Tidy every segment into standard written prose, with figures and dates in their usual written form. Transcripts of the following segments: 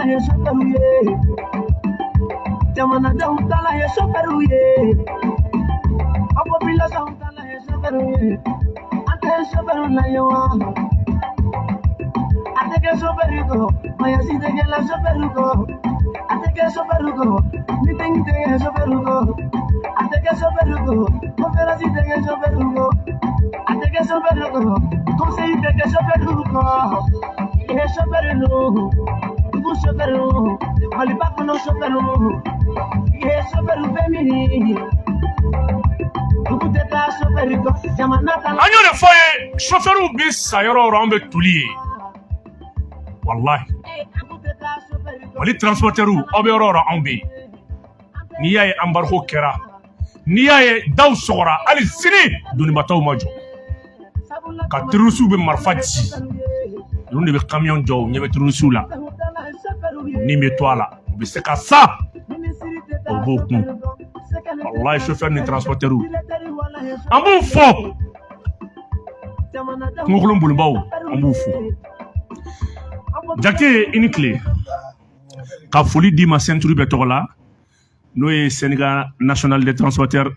tala ye chauffeur ye. Jamana jaw tala ye chauffeur ye. A population tala ye chauffeur ye. Ante chauffeur na ye wa. Ateke chauffeur ko, maya si teke la chauffeur ko. Ateke chauffeur ko, meeting teke chauffeur ko. Ateke chauffeur ko, conférence teke chauffeur ko. Ateke chauffeur ko, conseil teke chauffeur ko. Ihe chauffeur no, dugu chauffeur no, maliba kono chauffeur no. Ihe chauffeur femini, dugu teta chauffeur ko. Jamana tala. Anyo de foye chauffeur bi sayoro rambe tuliye. Wallahi. Wali transporteur abe yorora ambi. Ni yaye ambarko kera. Ni yaye daw sogora ali sini duni bataw majo. Ka trusu be marfaji. Lunde be camion jo nyebe trusu la. Ni metwala. Be seka sa. Oboku. Wallahi chauffeur ni transporteur. Ambu fo. Ngolum bulbaw ambu fo. Jackie Inikle ka foli di ma centre betola no ye Sénégal national des transporteurs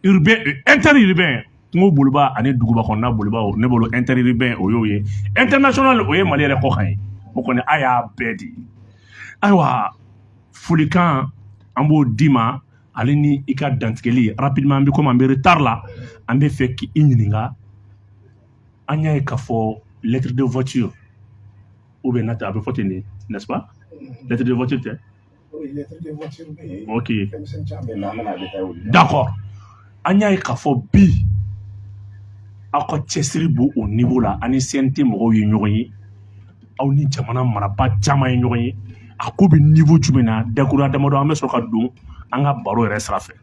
urbains interurbains ngo bulba ani duguba konna bulba ne bolo interurbain oyoye international oye mali re ko khay mo ko ne aya bedi aywa foli kan ambo dima alini ika dantkeli rapidement bi comme en retard là en fait ki ininga anya ka fo lettre de voiture ou bien nata abe fotini, n'est-ce pas? Lettre de voiture, t'es? Oui, lettre de voiture. Ok. D'accord. Anya e kafo bi. Ako chesiri bo au niveau là, ani CNT mo yi ñoyi. Aw ni jamana maraba jama yi ñoyi. Ako bi niveau jumena, dekura damado amé so ka dun, anga baro re srafe.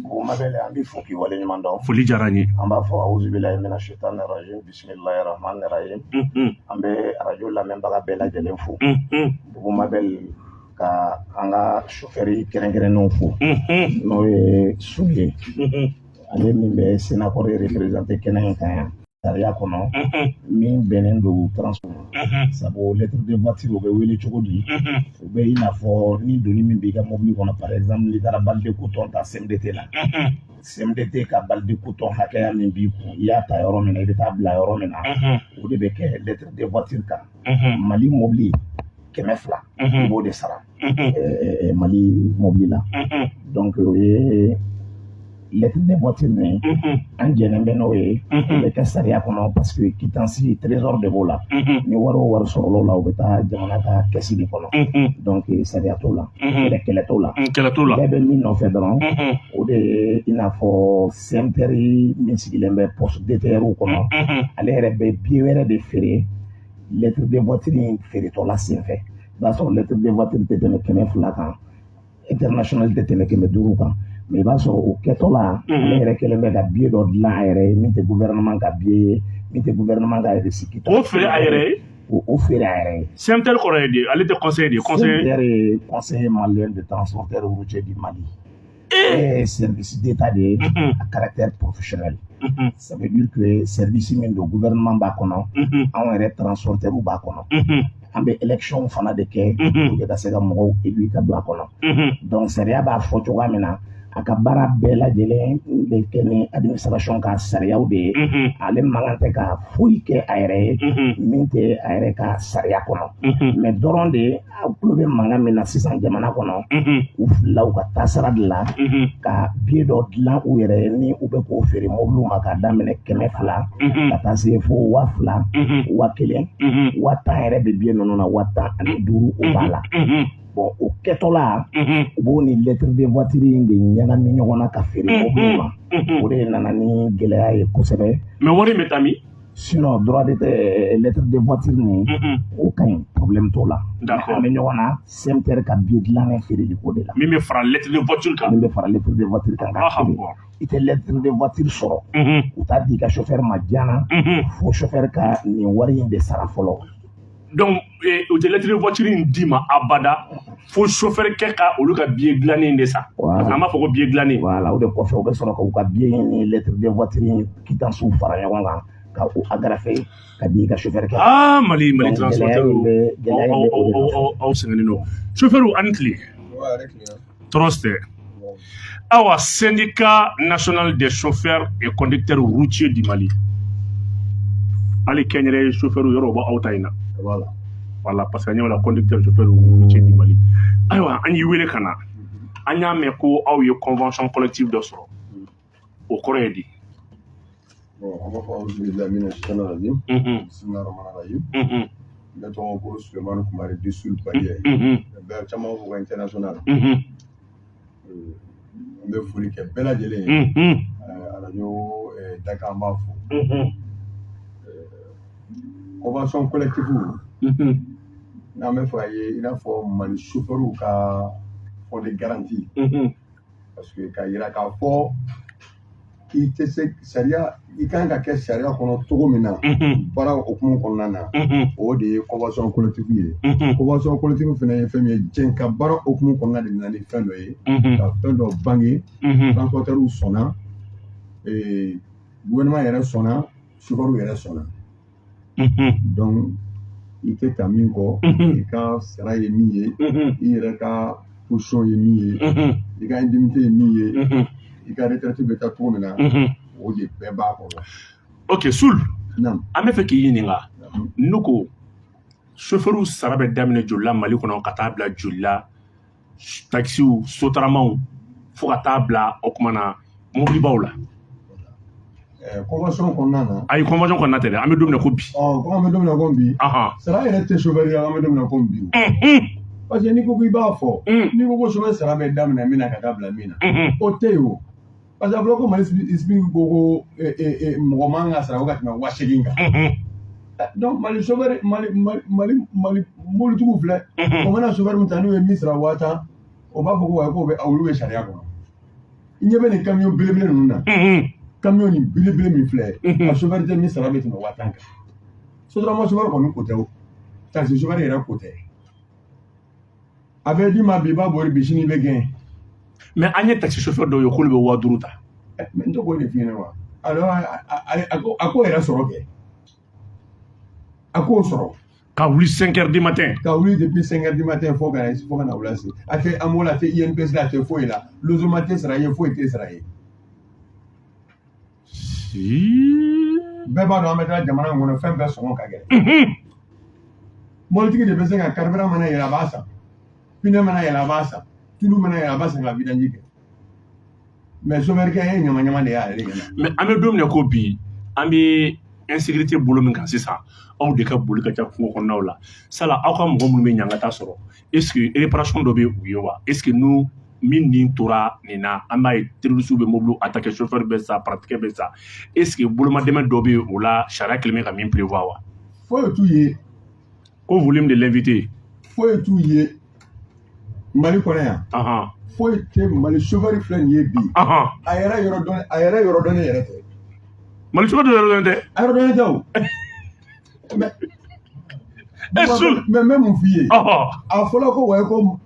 Vous m'avez dit qu'il faut aller demander. Foli jarani. On va faire auzu billahi minash shaitanir rajim. Bismillahir rahmanir rahim. Ambe radio la même baga bela jelen fo. Vous m'avez ka anga chauffeur keren non fo. No e soulier. Ale min be sénateur représenter Kenya kan. Sariya kono min benen do transport sabo lettre de voiture o be wele chokodi o be ina fo ni doni min be ga mobile kono par exemple li dara balde coton ta CMDT la CMDT ka balde coton hakaya min bi ko ya ta yoro min ide ta bla yoro min o de be ke lettre de voiture ka mali mobile kemefla bo de sara mali mobile la donc lettre de voiture ne an jenen be no ye be ka sariya kono parce que quittance trésor de vola ni waro soro la o beta jamana ka kesi di kono donc sariya to la de keleto la be min no fe dron o de ina fo semperi min sigilembe poste de terre kono ale rebe biwere de fere lettre de voiture fere to la senfe ba so lettre de voiture te teme keme flaka international te teme keme duru kan mais b'a sɔrɔ o kɛtɔ la ale yɛrɛ kɛlen bɛ ka billet dɔ dilan a yɛrɛ ye min tɛ gouvernement ka billet ye min tɛ gouvernement ka récépissé o feere a yɛrɛ ye o feere a yɛrɛ ye CMTL kɔrɔ ye di ale tɛ conseil de conseil conseiller malien de transporteur routier du Mali service d'état de à caractère professionnel ça veut dire que service min do gouvernement b'a kɔnɔ anw yɛrɛ transporteur b'a kɔnɔ an bɛ élection fana de kɛ pour que ka se ka mɔgɔw élu ka don a kɔnɔ donc sariya b'a fɔ cogoya min na a ka baara bɛɛ lajɛlen bɛ kɛ ni administration ka sariyaw de ye ale man kan tɛ ka foyi kɛ a yɛrɛ ye min tɛ a yɛrɛ ka sariya kɔnɔ mais dɔrɔn de a tulo bɛ mankan min na sisan jamana kɔnɔ u filila u ka taasira de la ka billet dɔ dilan u yɛrɛ ye ni u bɛ k'o feere mobiliw ma k'a daminɛ 200 ka taa se fo 2000 1000 1010 yɛrɛ bɛ billet ninnu na 105 o b'a la bon o kɛtɔ la u b'o ni lettre de voiture in de ɲagami ɲɔgɔn na ka feere mobiliw ma o de nana ni gɛlɛya ye kosɛbɛ mais wari bɛ taa min sinon droit de lettre de voiture ni o ka ɲi problème t'o la an bɛ ɲɔgɔn na CMTR ka billet dilannen feereli ko de la min bɛ fara lettre de voiture kan min bɛ fara lettre de voiture kan ka feere i tɛ lettre de voiture sɔrɔ u t'a di ka chauffeur ma diana fo chauffeur ka nin wari in de sara fɔlɔ donc o tɛ lettre de voiture in d'i ma abada fo chauffeur kɛ ka olu ka billet dilannen de sa an b'a fɔ ko billet dilannen voilà o de kɔfɛ u bɛ sɔrɔ k'u ka billet ni lettre de voiture in quittance fara ɲɔgɔn kan ka o agrafé ka di ka chauffeur kɛ Mali transporteur aw sɛgɛnnen don chauffeur ani tile troste awa syndicat national des chauffeurs et conducteurs routiers du Mali ali kɛnyɛrɛ chauffeur yɔrɔ ba aw ta in na voilà parce que ɲɛwala conducteur chauffeur routier du Mali ayiwa an y'i wele ka na an y'a mɛn ko aw ye convention collective dɔ sɔrɔ o kɔrɔ ye di bon on va faire aujourd'hui la mine channel bismillah rahman rahim ne tɔgɔ ko Sulemani Kumari Disul Badiya bɛɛ caman fɔ ko international an bɛ foli kɛ bɛɛ lajɛlen ye radio Dakar an b'a fɔ convention collective n'an bɛ fɛ ka ye i n'a fɔ Mali chauffeur ka fond de garantie parce que ka yira k'a fɔ i tɛ se sariya i kan ka kɛ sariya kɔnɔ cogo min na baara hukumu kɔnɔna na o de ye convention collective ye convention collective fana ye fɛn min ye jɛn ka baara hukumu kɔnɔna de na ni fɛn dɔ ye ka fɛn dɔ bange transporteurs sɔnna gouvernement yɛrɛ sɔnna chauffeurs yɛrɛ sɔnna donc i tɛ ta min kɔ i ka sara ye min ye i yɛrɛ ka position ye min ye i ka indemnité ye min ye i ka retraite bɛ taa cogo min na o de bɛɛ b'a kɔnɔ. ok Sul an bɛ fɛ k'i ɲininka n'u ko chauffeur sara bɛ daminɛ joli la Mali kɔnɔ ka taa bila joli la taxiw sotaramaw fo ka taa bila o kuma na mobilibaw la convention kɔnɔna na ayi convention kɔnɔna tɛ dɛ an bɛ don min na ko bi ko an bɛ don min na ko bi sara yɛrɛ tɛ chauffeur ye an bɛ don min na ko bi parce que n'i ko k'i b'a fɔ n'i ko ko chauffeur sara bɛ daminɛ min na ka taa bila min na o tɛ yen o parce que a fɔra ko Mali explique ko mɔgɔ man ka sara ko ka tɛmɛ 8,000 kan donc Mali chauffeur Mali mobilitigiw filɛ o mana chauffeur min ta n'o ye min sara 10,000 o b'a fɔ ko wa ko olu bɛ sariya kɔnɔ i ɲɛ bɛ nin camion belebele ninnu na camion nin belebele min filɛ a chauffeur tɛ min sara bɛ tɛmɛ 10,000 kan sotarama chauffeur kɔni ko tɛ o taxi chauffeur yɛrɛ ko tɛ a bɛ d'i ma bi i b'a bori bi sini i bɛ gɛn mais an ye taxi chauffeur dɔw ye k'olu bɛ 5,000 ta mais n tɛ k'o de f'i ɲɛna wa alors a k'o yɛrɛ sɔrɔ kɛ a k'o sɔrɔ ka wuli 5 heures du matin ka wuli depuis 5 heures du matin fo ka na wula se a tɛ AMO la a tɛ INPS la a tɛ foyi la logement tɛ sara ye foyi tɛ sara ye bɛɛ b'a dɔn an bɛ taa jamana in kɔnɔ fɛn bɛɛ sɔngɔ ka gɛlɛn mobilitigi de bɛ se ka carburant mana yɛlɛ a b'a san pneu mana yɛlɛ a b'a san tulu mana yɛlɛ a b'a san ka vidange kɛ mais chauffeur kɛ ye ɲama de y'ale ɲɛna mais an bɛ don min na ko bi an bɛ insécurité bolo min kan sisan aw de ka boli ka ca kungo kɔnɔnaw la sala aw ka mɔgɔ minnu bɛ ɲangata sɔrɔ est ce que réparation dɔ bɛ u ye wa est ce que nous min nin tora nin na an b'a ye terroriste bɛ mobile attaquer chauffeur bɛ sa pratique bɛ sa est ce que bolomadɛmɛ dɔ bɛ o la sariya kelen bɛ ka min prévoir wa foyi t'u ye ko volume de l'invité foyi t'u ye Mali kɔnɔ yan foyi tɛ Mali chauffeur filɛ nin ye bi a yɛrɛ yɔrɔ dɔn ne yɛrɛ tɛ Mali chauffeur yɔrɔ dɔn tɛ a yɔrɔ dɔn tɛ o mais même mun f'i ye a fɔra ko wa ko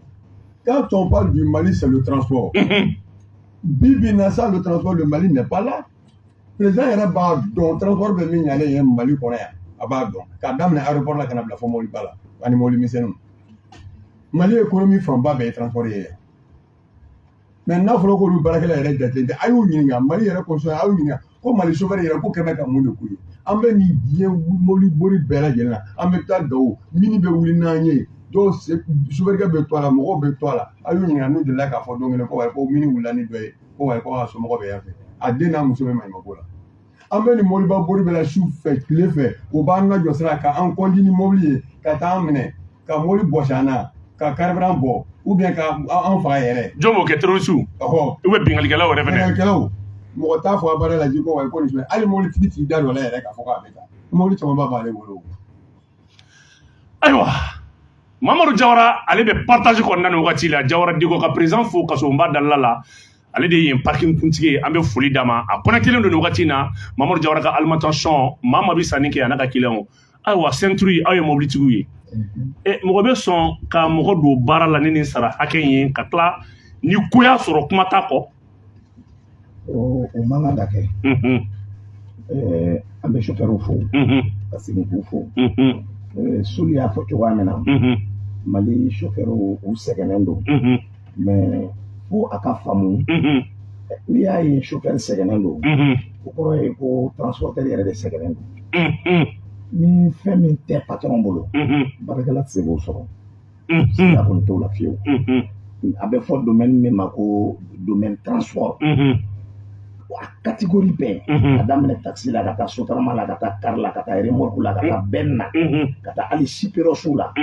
quand on parle du Mali c'est le transport bibi na ça le transport le Mali n'est pas là président yɛrɛ b'a dɔn transport bɛ min ɲalen ye Mali kɔnɔ yan a b'a dɔn k'a daminɛ aéroport la ka na bila fɔ mɔbiliba la ani mɔbili misɛnninw Mali économie fanba bɛɛ ye transport ye mais n'a fɔra k'olu baarakɛla yɛrɛ jate tɛ a y'u ɲininka Mali yɛrɛ constitution a y'u ɲininka ko Mali chauffeur yɛrɛ ko kɛ bɛ ka mun de k'u ye an bɛ nin diɲɛ mobili bori bɛɛ lajɛlen na an bɛ taa Gawo mini bɛ wuli n'an ye dɔw chauffeur bɛ to a la mɔgɔw bɛ to a la a y'u ɲininka n'u delila k'a fɔ don kelen ko mini wulila ni dɔ ye ko a somɔgɔw bɛ yan fɛ a den n'a muso bɛ maɲumako la an bɛ nin mɔbiliba bori bɛɛ la su fɛ tile fɛ o b'an lajɔ sira kan an kɔnti ni mɔbili ye ka taa an minɛ ka mɔbili bɔsi an na ka carburant bɔ ou bien ka an faga yɛrɛ jɔn b'o kɛ terroriste ou bien bingalikɛlaw yɛrɛ fɛnɛ bingalikɛlaw mɔgɔ t'a fɔ a baara la ji ko wa ko nin filɛ hali mɔbilitigi t'i da dɔ la yɛrɛ k'a fɔ k'a bɛ taa mɔbili camanba b'ale bolo ayiwa Mamadu Jawara ale bɛ partage kɔnɔna nin wagati la Jawara Diko ka président fo ka sɔrɔ n b'a dalala la ale de ye parking kuntigi ye an bɛ foli d'a ma a connectelen don nin wagati in na Mamadu Jawara ka alimentation maa bɛ sanni kɛ a n'a ka client ayiwa centre aw ye mobilitigiw ye mɔgɔ bɛ sɔn ka mɔgɔ don baara la ni nin sara hakɛ in ye ka tila ni ko y'a sɔrɔ kuma t'a kɔ o man kan ka kɛ an bɛ chauffeur fo ka segin k'u fo Sulu y'a fɔ cogoya min na Mali chauffeur u sɛgɛnnen don mais fo a ka faamu n'i y'a ye chauffeur sɛgɛnnen don o kɔrɔ ye ko transporteur yɛrɛ de sɛgɛnnen don ni fɛn min tɛ patron bolo baarakɛla tɛ se k'o sɔrɔ siga kɔni t'o la fiyewu a bɛ fɔ domaine min ma ko domaine transport a catégorie bɛɛ ka daminɛ taxi la ka taa sotarama la ka taa car la ka taa remorque la ka taa benn na ka taa hali siperosu la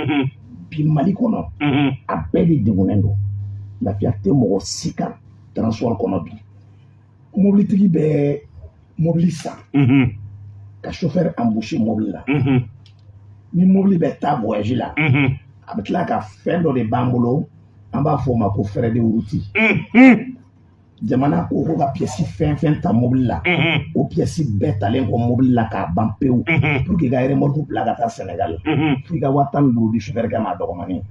bi Mali kɔnɔ a bɛɛ de degunnen don lafiya tɛ mɔgɔ si kan transport kɔnɔ bi mobilitigi bɛ mobili san ka chauffeur embauché mobili la ni mobili bɛ taa voyage la a bɛ tila ka fɛn dɔ de b'an bolo an b'a fɔ o ma ko frais de route jamana ko ko ka pièce fɛn ta mobili la o pièce bɛɛ talen kɔ mobili la k'a ban pewu pour que ka remorque bila ka taa Sénégal f'i ka 15,000 di chauffeur kɛ ma dɔgɔmanin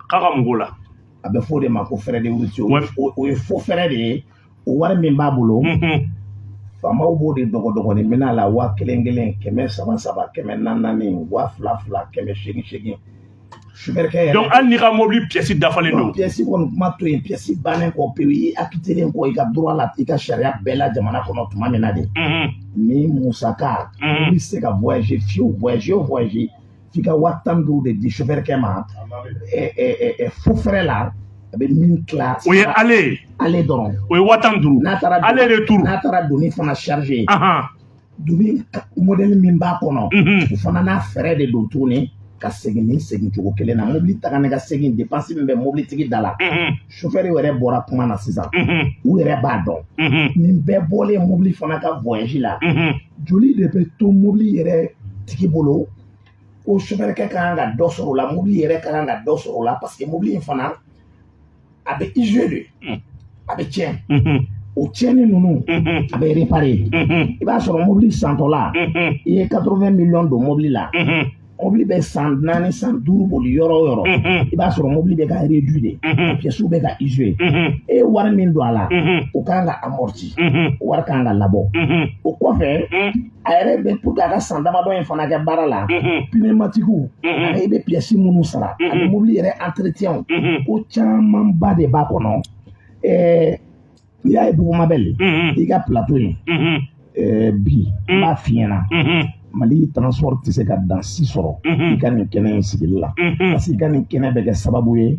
k'a ka mun k'o la a bɛ fɔ o de ma ko frais de route o ye faux frais de ye o wari min b'a bolo faamaw b'o de dɔgɔdɔgɔnin minɛ a la 1,000 1,000 300 400 2,000 800 donc hali n'i ka mobili pièce dafalen don pièce kɔni kuma to yen pièce bannen kɔ pewu i acquitté kɔ i ka droit la i ka sariya bɛɛ la jamana kɔnɔ tuma min na de ni musaka i bɛ se ka voyager fiyewu voyager f'i ka 15,000 de di chauffeur kɛ ma faux frais la a bɛ min tila o ye ale dɔrɔn o ye 15,000 ale retour n'a taara doni fana charger doni modèle min b'a kɔnɔ o fana n'a frais de don tuguni ka segin cogo kelen na mobili taga ne ka segin dépense min bɛ mobili tigi da la chauffeur yɛrɛ bɔra kuma na sisan u yɛrɛ b'a dɔn nin bɛɛ bɔlen mobili fana ka voyage la joli de bɛ to mobili yɛrɛ tigi bolo ko chauffeur kɛ kan ka dɔ sɔrɔ o la mobili yɛrɛ kan ka dɔ sɔrɔ o la parce que mobili in fana a bɛ usure de a bɛ tiɲɛ o tiɲɛni ninnu a bɛ réparer i b'a sɔrɔ mobili santɔla i ye 80 millions don mobili la mobili bɛ san 4 san 5 boli yɔrɔ o yɔrɔ i b'a sɔrɔ mobili bɛ ka réduit de pièces bɛ ka usure e ye wari min don a la o kan ka amorti o wari kan ka labɔ o kɔfɛ a yɛrɛ bɛ pour que a ka san damadɔ in fana kɛ baara la pneumatiques i bɛ pièces minnu sara ani mobili yɛrɛ entretien ko camanba de b'a kɔnɔ n'i y'a ye Dugumabɛli i ka plateau in bi n b'a f'i ɲɛna Mali transport tɛ se ka dansi sɔrɔ i ka nin kɛnɛ in sigili la parce que i ka nin kɛnɛ bɛ kɛ sababu ye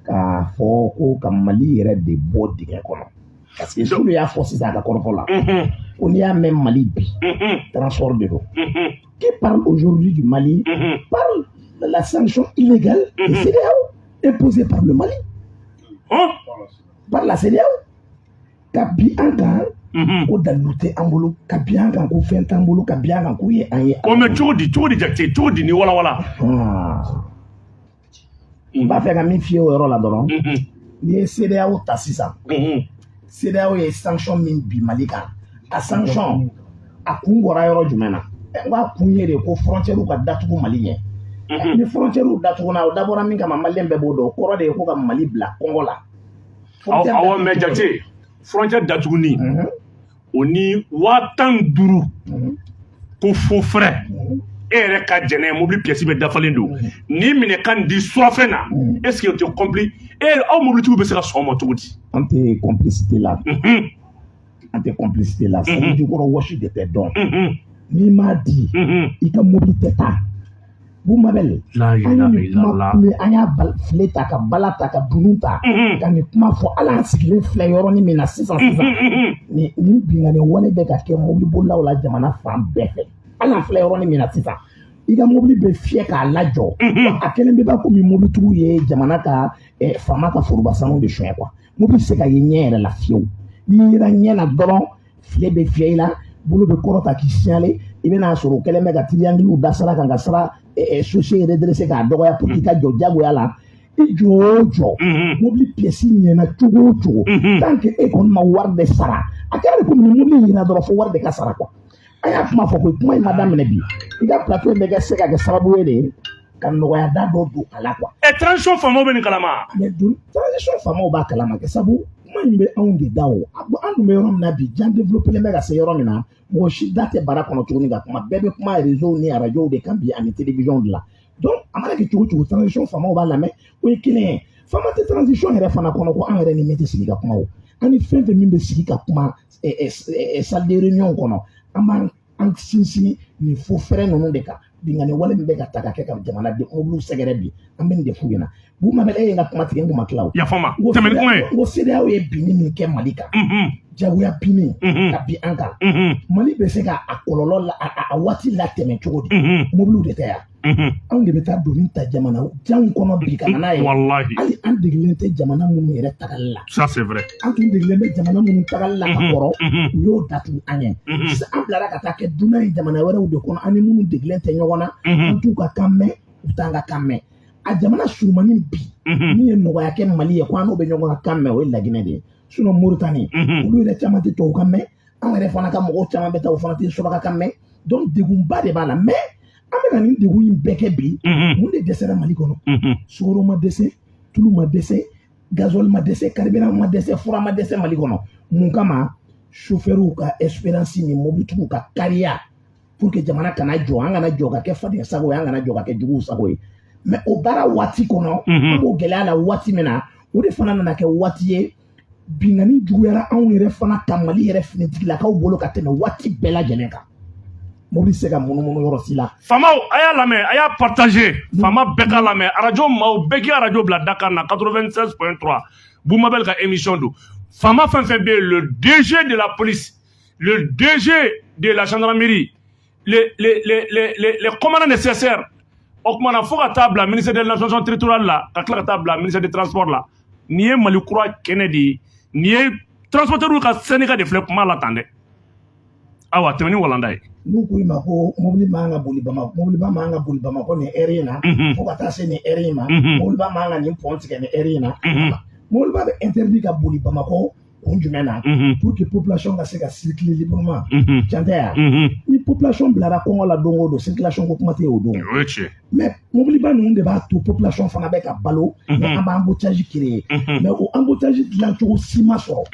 k'a fɔ ko ka Mali yɛrɛ de bɔ dingɛ kɔnɔ parce que Sulu y'a fɔ sisan a ka kɔrɔfɔ la ko n'i y'a mɛn Mali bi transport de don qui parle aujourd'hui du Mali parle de la sanction illégale de CEDEAO imposée par le Mali par la CEDEAO ka bi an kan ko dalu tɛ an bolo ka bi an kan ko fɛn t'an bolo ka bi an kan ko ye an ye o mɛ cogo di jate cogo di ni walawala n b'a fɛ ka min f'i ye o yɔrɔ la dɔrɔn n'i ye CEDEAO ta sisan CEDEAO ye sanction min bi Mali kan a sanction a kun bɔra yɔrɔ jumɛn na n b'a kun ye de ko frontière ka datugu Mali ɲɛ ni frontière datuguna o dabɔra min kama maliyɛn bɛɛ b'o dɔn o kɔrɔ de ye ko ka Mali bila Congo la awɔ mɛ jate frontière datuguni o ni 15,000 ko faux frais e yɛrɛ ka jɛnɛ mobili pièce bɛ dafalen don ni minɛ kan di surafɛn na est-ce que o tɛ compli aw mobilitigiw bɛ se ka sɔn o ma cogo di an tɛ complicité la sanu jukɔrɔ wɔsi de tɛ dɔn n'i m'a di i ka mobili tɛ taa Bumabɛli an y'a file ta ka bala ta ka dunun ta ka nin kuma fɔ ala an sigilen filɛ yɔrɔnin min na sisan nin binkani wale bɛ ka kɛ mobili bolilaw la jamana fan bɛɛ fɛ ala an filɛ yɔrɔnin min na sisan i ka mobili bɛ fiyɛ k'a lajɔ a kelen bɛ ba komi mobilitigiw ye jamana ka faama ka foroba sanu de suɲɛ quoi mobili se ka ye ɲɛ yɛrɛ la fiyewu n'i yera ɲɛ na dɔrɔn file bɛ fiyɛ i la bolo bɛ kɔrɔta k'i signalé i bɛna sɔrɔ o kɛlen bɛ ka triangle da sara kan ka sara société redressé k'a dɔgɔya pour que i ka jɔ jagoya la i jɔ o jɔ mobili pièce ɲɛna cogo o cogo tant que e kɔni ma wari de sara a kɛra de komi mobili ɲɛna dɔrɔn fo wari de ka sara quoi a y'a kuma fɔ ko kuma in ma daminɛ bi i ka plateau in bɛ se ka kɛ sababu ye de ka nɔgɔya da dɔ don a la quoi. transition faamaw bɛ nin kalama. mais transition faamaw b'a kalama kɛ sabu kuma in be anw de da o an dun bɛ yɔrɔ min na bi jan développé bɛ ka se yɔrɔ min na mɔgɔ si da tɛ bara kɔnɔ tuguni ka kuma bɛɛ bɛ kuma réseau ni radio de kan bi ani télévision de la donc a mana kɛ cogo cogo transition faamaw b'a lamɛn o ye kelen ye faama tɛ transition yɛrɛ fana kɔnɔ ko an yɛrɛ ni min tɛ sigi ka kuma o an ni fɛn fɛn min bɛ sigi ka kuma salle de réunion kɔnɔ an b'an sinsin nin fo fɛrɛ ninnu de kan bingani wale min bɛ ka ta ka kɛ ka jamana de mobiliw sɛgɛrɛ bi an bɛ nin de f'u ɲɛna Bumabel e ye n ka kuma tigɛ n kun ma tila o yafama tɛmɛ ni kuma ye n ko CEDEAO ye binni min kɛ Mali kan jagoya binni ka bin an kan Mali bɛ se ka a kɔlɔlɔ la a waati latɛmɛ cogo di mobiliw de tɛ yan anw de bɛ taa doni ta jamana janw kɔnɔ bi ka na n'a ye hali an degelen tɛ jamana minnu yɛrɛ tagali la ça c'est vrai an tun degelen bɛ jamana minnu tagali la ka kɔrɔ u y'o datugu an ɲɛ sisan an bilara ka taa kɛ dunan ye jamana wɛrɛw de kɔnɔ an ni minnu degelen tɛ ɲɔgɔn na an t'u ka kan mɛn u t'an ka kan mɛn a jamana surumani bi min ye nɔgɔya kɛ Mali ye ko an n'o bɛ ɲɔgɔn ka kan mɛn o ye Laginɛ de ye sinon Mauritanie olu yɛrɛ caman tɛ tubabu kan mɛn an yɛrɛ fana ka mɔgɔw caman bɛ taa o fana tɛ suraka kan mɛn donc degunba de b'a la mais an bɛ ka nin degun in bɛɛ kɛ bi mun de dɛsɛra Mali kɔnɔ sukaro ma dɛsɛ tulu ma dɛsɛ gasoil ma dɛsɛ carburant ma dɛsɛ fura ma dɛsɛ Mali kɔnɔ mun kama chauffeurs ka espérance ni mobilitigiw ka kariya pour que jamana kana jɔ an kana jɔ ka kɛ faden sago ye an kana jɔ ka kɛ juguw sago ye mais o baara waati kɔnɔ an b'o gɛlɛya la waati min na o de fana nana kɛ waati ye bingani juguyara anw yɛrɛ fana ka Mali yɛrɛ finitigilakaw bolo ka tɛmɛ waati bɛɛ lajɛlen kan mobili se ka munumunu yɔrɔ si la faamaw a y'a lamɛn a y'a partagé faama bɛɛ k'a lamɛn radio maaw bɛɛ k'i radio bila Dakar na 96.3 Bumabel ka émission don faama fɛn fɛn bɛ yen le DG de la police le DG de la gendarmerie les commandants nécessaires o kumana fo ka taa bila ministère de l'administration territoriale la ka tila ka taa bila ministère des transports la nin ye Mali kura kɛnɛ de ye nin ye transporteurs ka syndicat de filɛ kuma la tan dɛ awa tɛmɛ ni walanda ye n'u ko i ma ko mobili man ka boli Bamakɔ mobiliba man ka boli Bamakɔ nin heure in na fo ka taa se nin heure in ma mobiliba man ka nin pont tigɛ nin heure in na mobiliba bɛ interdit ka boli Bamakɔ kun jumɛn na pour que population ka se ka circuler librement can tɛ yan ni population bilara kɔngɔ la don o don circulation ko kuma tɛ yen o don mais mobiliba ninnu de b'a to population fana bɛ ka balo mais an bɛ embouteillage créer mais o embouteillage dilan cogo si ma sɔrɔ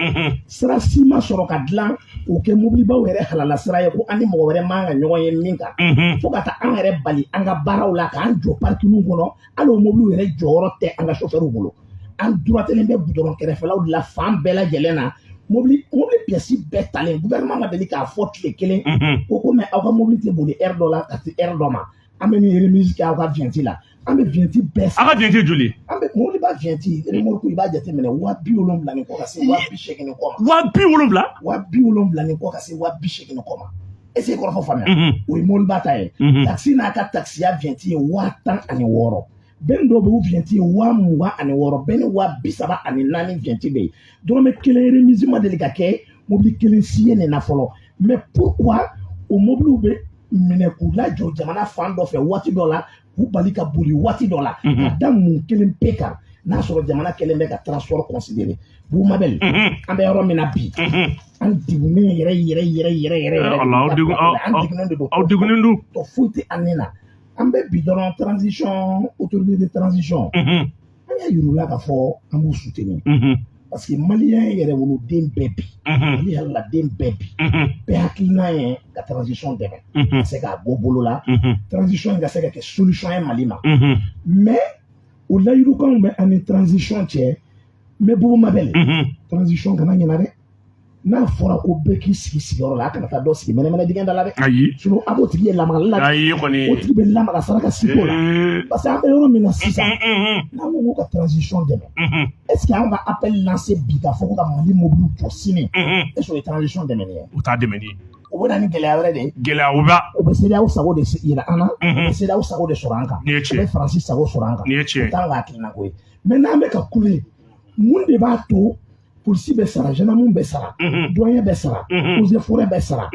sira si ma sɔrɔ ka dilan o kɛ mobilibaw yɛrɛ halala sira ye ko an ni mɔgɔ wɛrɛ man ka ɲɔgɔn ye min kan fo ka taa an yɛrɛ bali an ka baaraw la k'an jɔ parkiniw kɔnɔ hali o mobiliw yɛrɛ jɔyɔrɔ tɛ an ka chauffeurs bolo an duratelen bɛ goudron kɛrɛfɛlaw de la fan bɛɛ lajɛlen na mobili pièce bɛɛ talen gouvernement ma deli k'a fɔ tile kelen ko ko mais aw ka mobili tɛ boli heure dɔ la ka se heure dɔ ma an bɛ nin remise kɛ aw ka vignette la an bɛ vignette bɛɛ san. A ka vignette joli? An bɛ mobili ba vignette remorque i b'a jateminɛ 70,000 ni kɔ ka se 80,000 ni kɔ ma. 70,000? 70,000 ni kɔ ka se 80,000 ni kɔ ma. Est-ce que i kɔrɔfɔ faamuya? O ye mobili ba ta ye. Taxi n'a ka taxiya vignette ye 16,000. Ben dɔ bɛ o vignette ye 26,000 bɛɛ ni 34,000 vignette bɛ yen dɔrɔmɛ kelen remise ma deli ka kɛ mobili kelen si ye nin na fɔlɔ mais pourquoi o mobiliw bɛ minɛ k'u lajɔ jamana fan dɔ fɛ waati dɔ la k'u bali ka boli waati dɔ la ka da mun kelen pe kan n'a sɔrɔ jamana kelen bɛ ka transport considéré Bumabel an bɛ yɔrɔ min na bi an degunnen yɛrɛ an degunnen de don aw degunnen don tɔ foyi tɛ an ni na an bɛ bi dɔrɔn transition autorité de transition an y'a yir'u la k'a fɔ an b'u soutenir parce que maliyɛn yɛrɛ woloden bɛɛ bi mali halaladen bɛɛ bi bɛɛ hakilina ye ka transition dɛmɛ ka se k'a bɔ bolo la transition ka se ka kɛ solution ye Mali ma mais o layirukanw bɛ an ni transition cɛ mais Bumabel transition kana ɲɛna dɛ n'a fɔra ko bɛɛ k'i sigi sigiyɔrɔ la a kana taa dɔ sigi mɛnɛmɛnɛ dingɛ da la dɛ ayi sinon a b'o tigi ye lamagali la ayi kɔni o tigi bɛ lamaga saraka siko la parce que an bɛ yɔrɔ min na sisan n'an ko ko ka transition dɛmɛ est-ce que an ka appel lancé bi k'a fɔ ko ka Mali mobili jɔ sini est-ce que o ye transition dɛmɛni ye o t'a dɛmɛni ye o bɛ na ni gɛlɛya wɛrɛ de ye gɛlɛya o bɛ CEDEAO sago de yira an na o bɛ CEDEAO sago de sɔrɔ an kan o bɛ Faransi sago sɔrɔ an kan o t'an ka hakilina ko ye mais n'an bɛ ka kule mun de b'a to polisi bɛ sara gendarme bɛ sara douanier bɛ sara eaux et forêts bɛ sara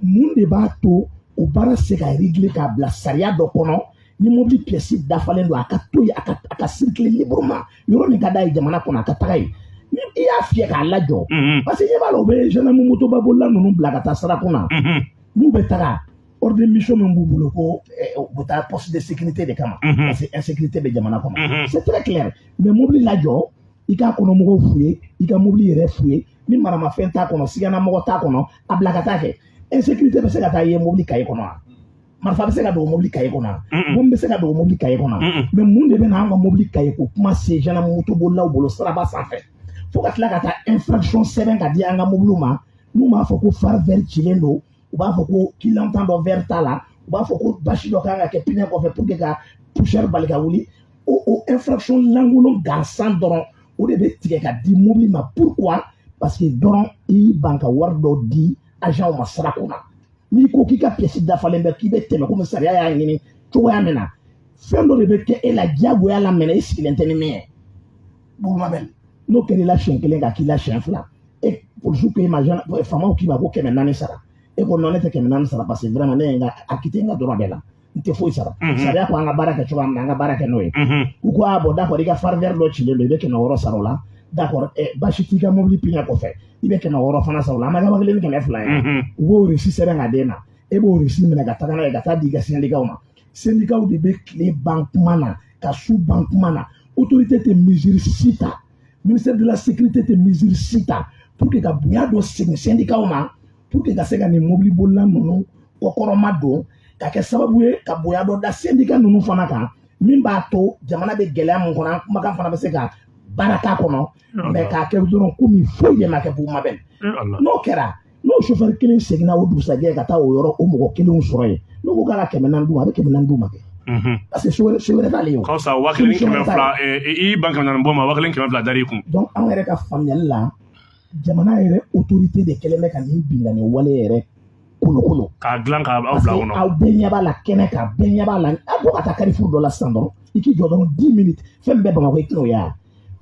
mun de b'a to o baara se ka régler k'a bila sariya dɔ kɔnɔ ni mobili pièce dafalen don a ka to yen a ka circuler librement yɔrɔ min ka d'a ye jamana kɔnɔ a ka taga yen ni i y'a fiyɛ k'a lajɔ parce que ɲɛ b'a la u bɛ gendarme motoba bolila ninnu bila ka taa sarakun na n'u bɛ taga ordre de mission min b'u bolo ko u bɛ taa poste de sécurité de kama parce que insécurité bɛ jamana kɔnɔ c'est très clair mais mobili lajɔ i k'a kɔnɔmɔgɔw fouiller i ka mobili yɛrɛ fouiller ni maramafɛn t'a kɔnɔ siganamɔgɔ t'a kɔnɔ a bila ka taa kɛ insécurité bɛ se ka taa ye mobili cahier kɔnɔ wa marifa bɛ se ka dogo mobili cahier kɔnɔ bon bɛ se ka dogo mobili cahier kɔnɔ mais mun de bɛ na an ka mobili cahier ko kuma se gendarme motobolilaw bolo siraba sanfɛ fo ka tila ka taa infraction sɛbɛn ka di an ka mobiliw ma n'u b'a fɔ ko phare vert cilen don u b'a fɔ ko clignotant dɔ vert t'a la u b'a fɔ ko basi dɔ kan ka kɛ pneu kɔfɛ pour que ka poussière bali ka wuli o infraction lankolon gansan dɔrɔn o de bɛ tigɛ ka di mobili ma pourquoi parce que dɔrɔn i ban ka wari dɔ di agent ma sira kunna n'i ko k'i ka pièce dafalen bɛ k'i bɛ tɛmɛ komi sariya y'a ɲini cogoya min na fɛn dɔ de bɛ kɛ e la diyagoya la minɛ i sigilen tɛ ni min ye Bugumabel n'o kɛra i la siɲɛ kelen ka k'i la siɲɛ fila e polisiw ko e ma faamaw k'i ma ko 400 sara e ko non ne tɛ 400 sara parce que vraiment ne ye n ka acquitté n ka droit bɛɛ la n tɛ foyi sara sariya ko an ka baara kɛ cogoya min na an ka baara kɛ n'o ye u ko bon d'accord i ka phare vert dɔ cilen don i bɛ 100 sara o la d'accord basi t'i ka mobili pneu kɔfɛ i bɛ 100 fana sara o la an ma kɛ 1 ni 200 ye u b'o reçu sɛbɛn ka d'e ma e b'o reçu minɛ ka taga n'a ye ka taa di i ka syndicat ma syndicat de bɛ tile ban kuma na ka su ban kuma na autorité tɛ mesure si ta ministère de la sécurité tɛ mesure si ta pour que ka bonya dɔ segin syndicat ma pour que ka se ka nin mobili bolila ninnu kɔkɔrɔma don ka kɛ sababu ye ka bonya dɔ da syndicat ninnu fana kan min b'a to jamana bɛ gɛlɛya mun kɔnɔ an kumakan fana bɛ se ka baara k'a kɔnɔ mais k'a kɛ dɔrɔn komi foyi de ma kɛ Bugumabel n'o kɛra n'o chauffeur kelen seginna o dugusajɛ ka taa o yɔrɔ o mɔgɔ kelenw sɔrɔ yen n'o ko k'a ka 400 d'u ma a bɛ 400 d'u ma kɛ parce que so wɛrɛ t'ale ye o k'aw sa 1,200 i ban 400 bɔ ma 1,200 dar'i kun donc an yɛrɛ ka faamuyali la jamana yɛrɛ autorité de kɛlen bɛ ka nin binganni wale yɛrɛ kolokolo k'a dilan k'a aw bila kɔnɔ aw bɛɛ ɲɛ b'a la kɛnɛ kan bɛɛ ɲɛ b'a la a bɔ ka taa Carrefour dɔ la sisan dɔrɔn i k'i jɔ dɔrɔn 10 minutes fɛn bɛɛ Bamakɔ i tɛn'o ye wa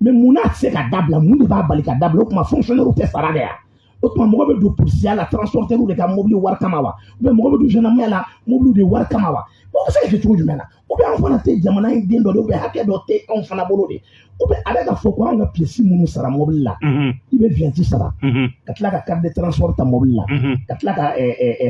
mais mun n'a tɛ se ka dabila mun de b'a bali ka dabila o tuma fonctionnaire tɛ sara de wa o tuma mɔgɔ bɛ don polisiya la transporteur de ka mobili wari kama wa ou bien mɔgɔ bɛ don gendarmerie la mobili de wari kama wa o bɛ se ka kɛ cogo jumɛn na ou bien an fana tɛ jamana in den dɔ de ou bien hakɛ dɔ tɛ anw fana bolo de ou bien a bɛ ka fɔ ko an ka pièce minnu sara mobili la i bɛ vignette sara ka tila ka carte de transport ta mobili la ka tila ka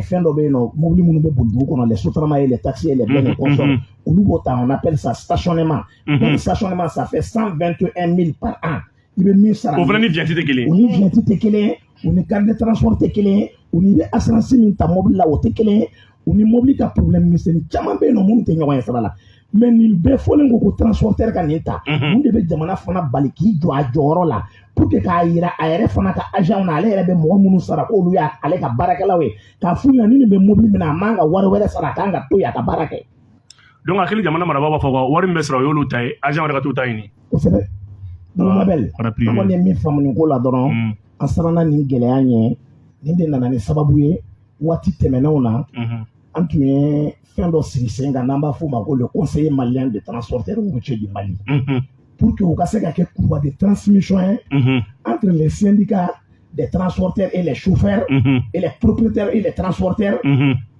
fɛn dɔ bɛ yen nɔ mobili minnu bɛ boli dugu kɔnɔ les sotramas et les taxis et les biens et consorts olu b'o ta on appelle ça stationnement donc stationnement ça fait 121 000 par an i bɛ min sara o fana ni vignette tɛ kelen ye o ni vignette tɛ kelen ye o ni carte de transport tɛ kelen ye o ni i bɛ assurance min ta mobili la o tɛ kelen ye o ni mobili ka problème misɛnnin caman bɛ yen nɔ minnu tɛ ɲɔgɔn ye sira la mais nin bɛɛ fɔlen ko transporteur ka nin ta mun de bɛ jamana fana bali k'i jɔ a jɔyɔrɔ la pour que k'a yira a yɛrɛ fana ka agent na ale yɛrɛ bɛ mɔgɔ minnu sara k'olu y'ale ka baarakɛlaw ye k'a f'u ɲɛna ni nin bɛ mobili min na a man ka wari wɛrɛ sara a kan ka to yen a ka baara kɛ donc hakili jamana marabaaw b'a fɔ ko wari min bɛ sɔrɔ o y'olu ta ye agent wɛrɛ ka t'u ta ɲini kosɛbɛ Bugumabel an kɔni ye min faamu nin ko la dɔrɔn an siranna nin gɛlɛya ɲɛ nin de nana ni sababu ye waati tɛmɛnenw na an tun ye fɛn dɔ sigi sen kan n'an b'a fɔ o ma ko le conseiller malien de transporteurs routiers du Mali pour que u ka se ka kɛ courroie de transmission ye entre les syndicats des transporteurs et les chauffeurs et les propriétaires et les transporteurs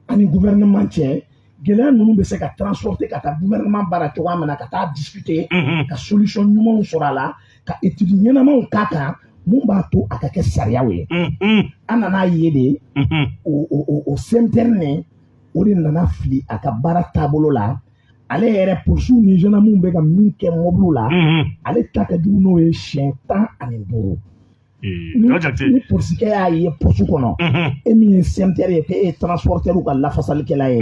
ani gouvernement cɛ gɛlɛya ninnu bɛ se ka transporter ka taa gouvernement baara cogoya min na ka taa discuter ka solution ɲumanw sɔrɔ a la ka étude ɲɛnamaw k'a kan mun b'a to a ka kɛ sariyaw ye an nan'a ye de o CMTN o de nana fili a ka baara taabolo la ale yɛrɛ polisiw ni gendarmew bɛ ka min kɛ mobiliw la ale ta ka jugu n'o ye siɲɛ 15 ni polisikɛ y'a ye poste kɔnɔ e min ye CMTR ye k'e ye transporteur ka lafasalikɛla ye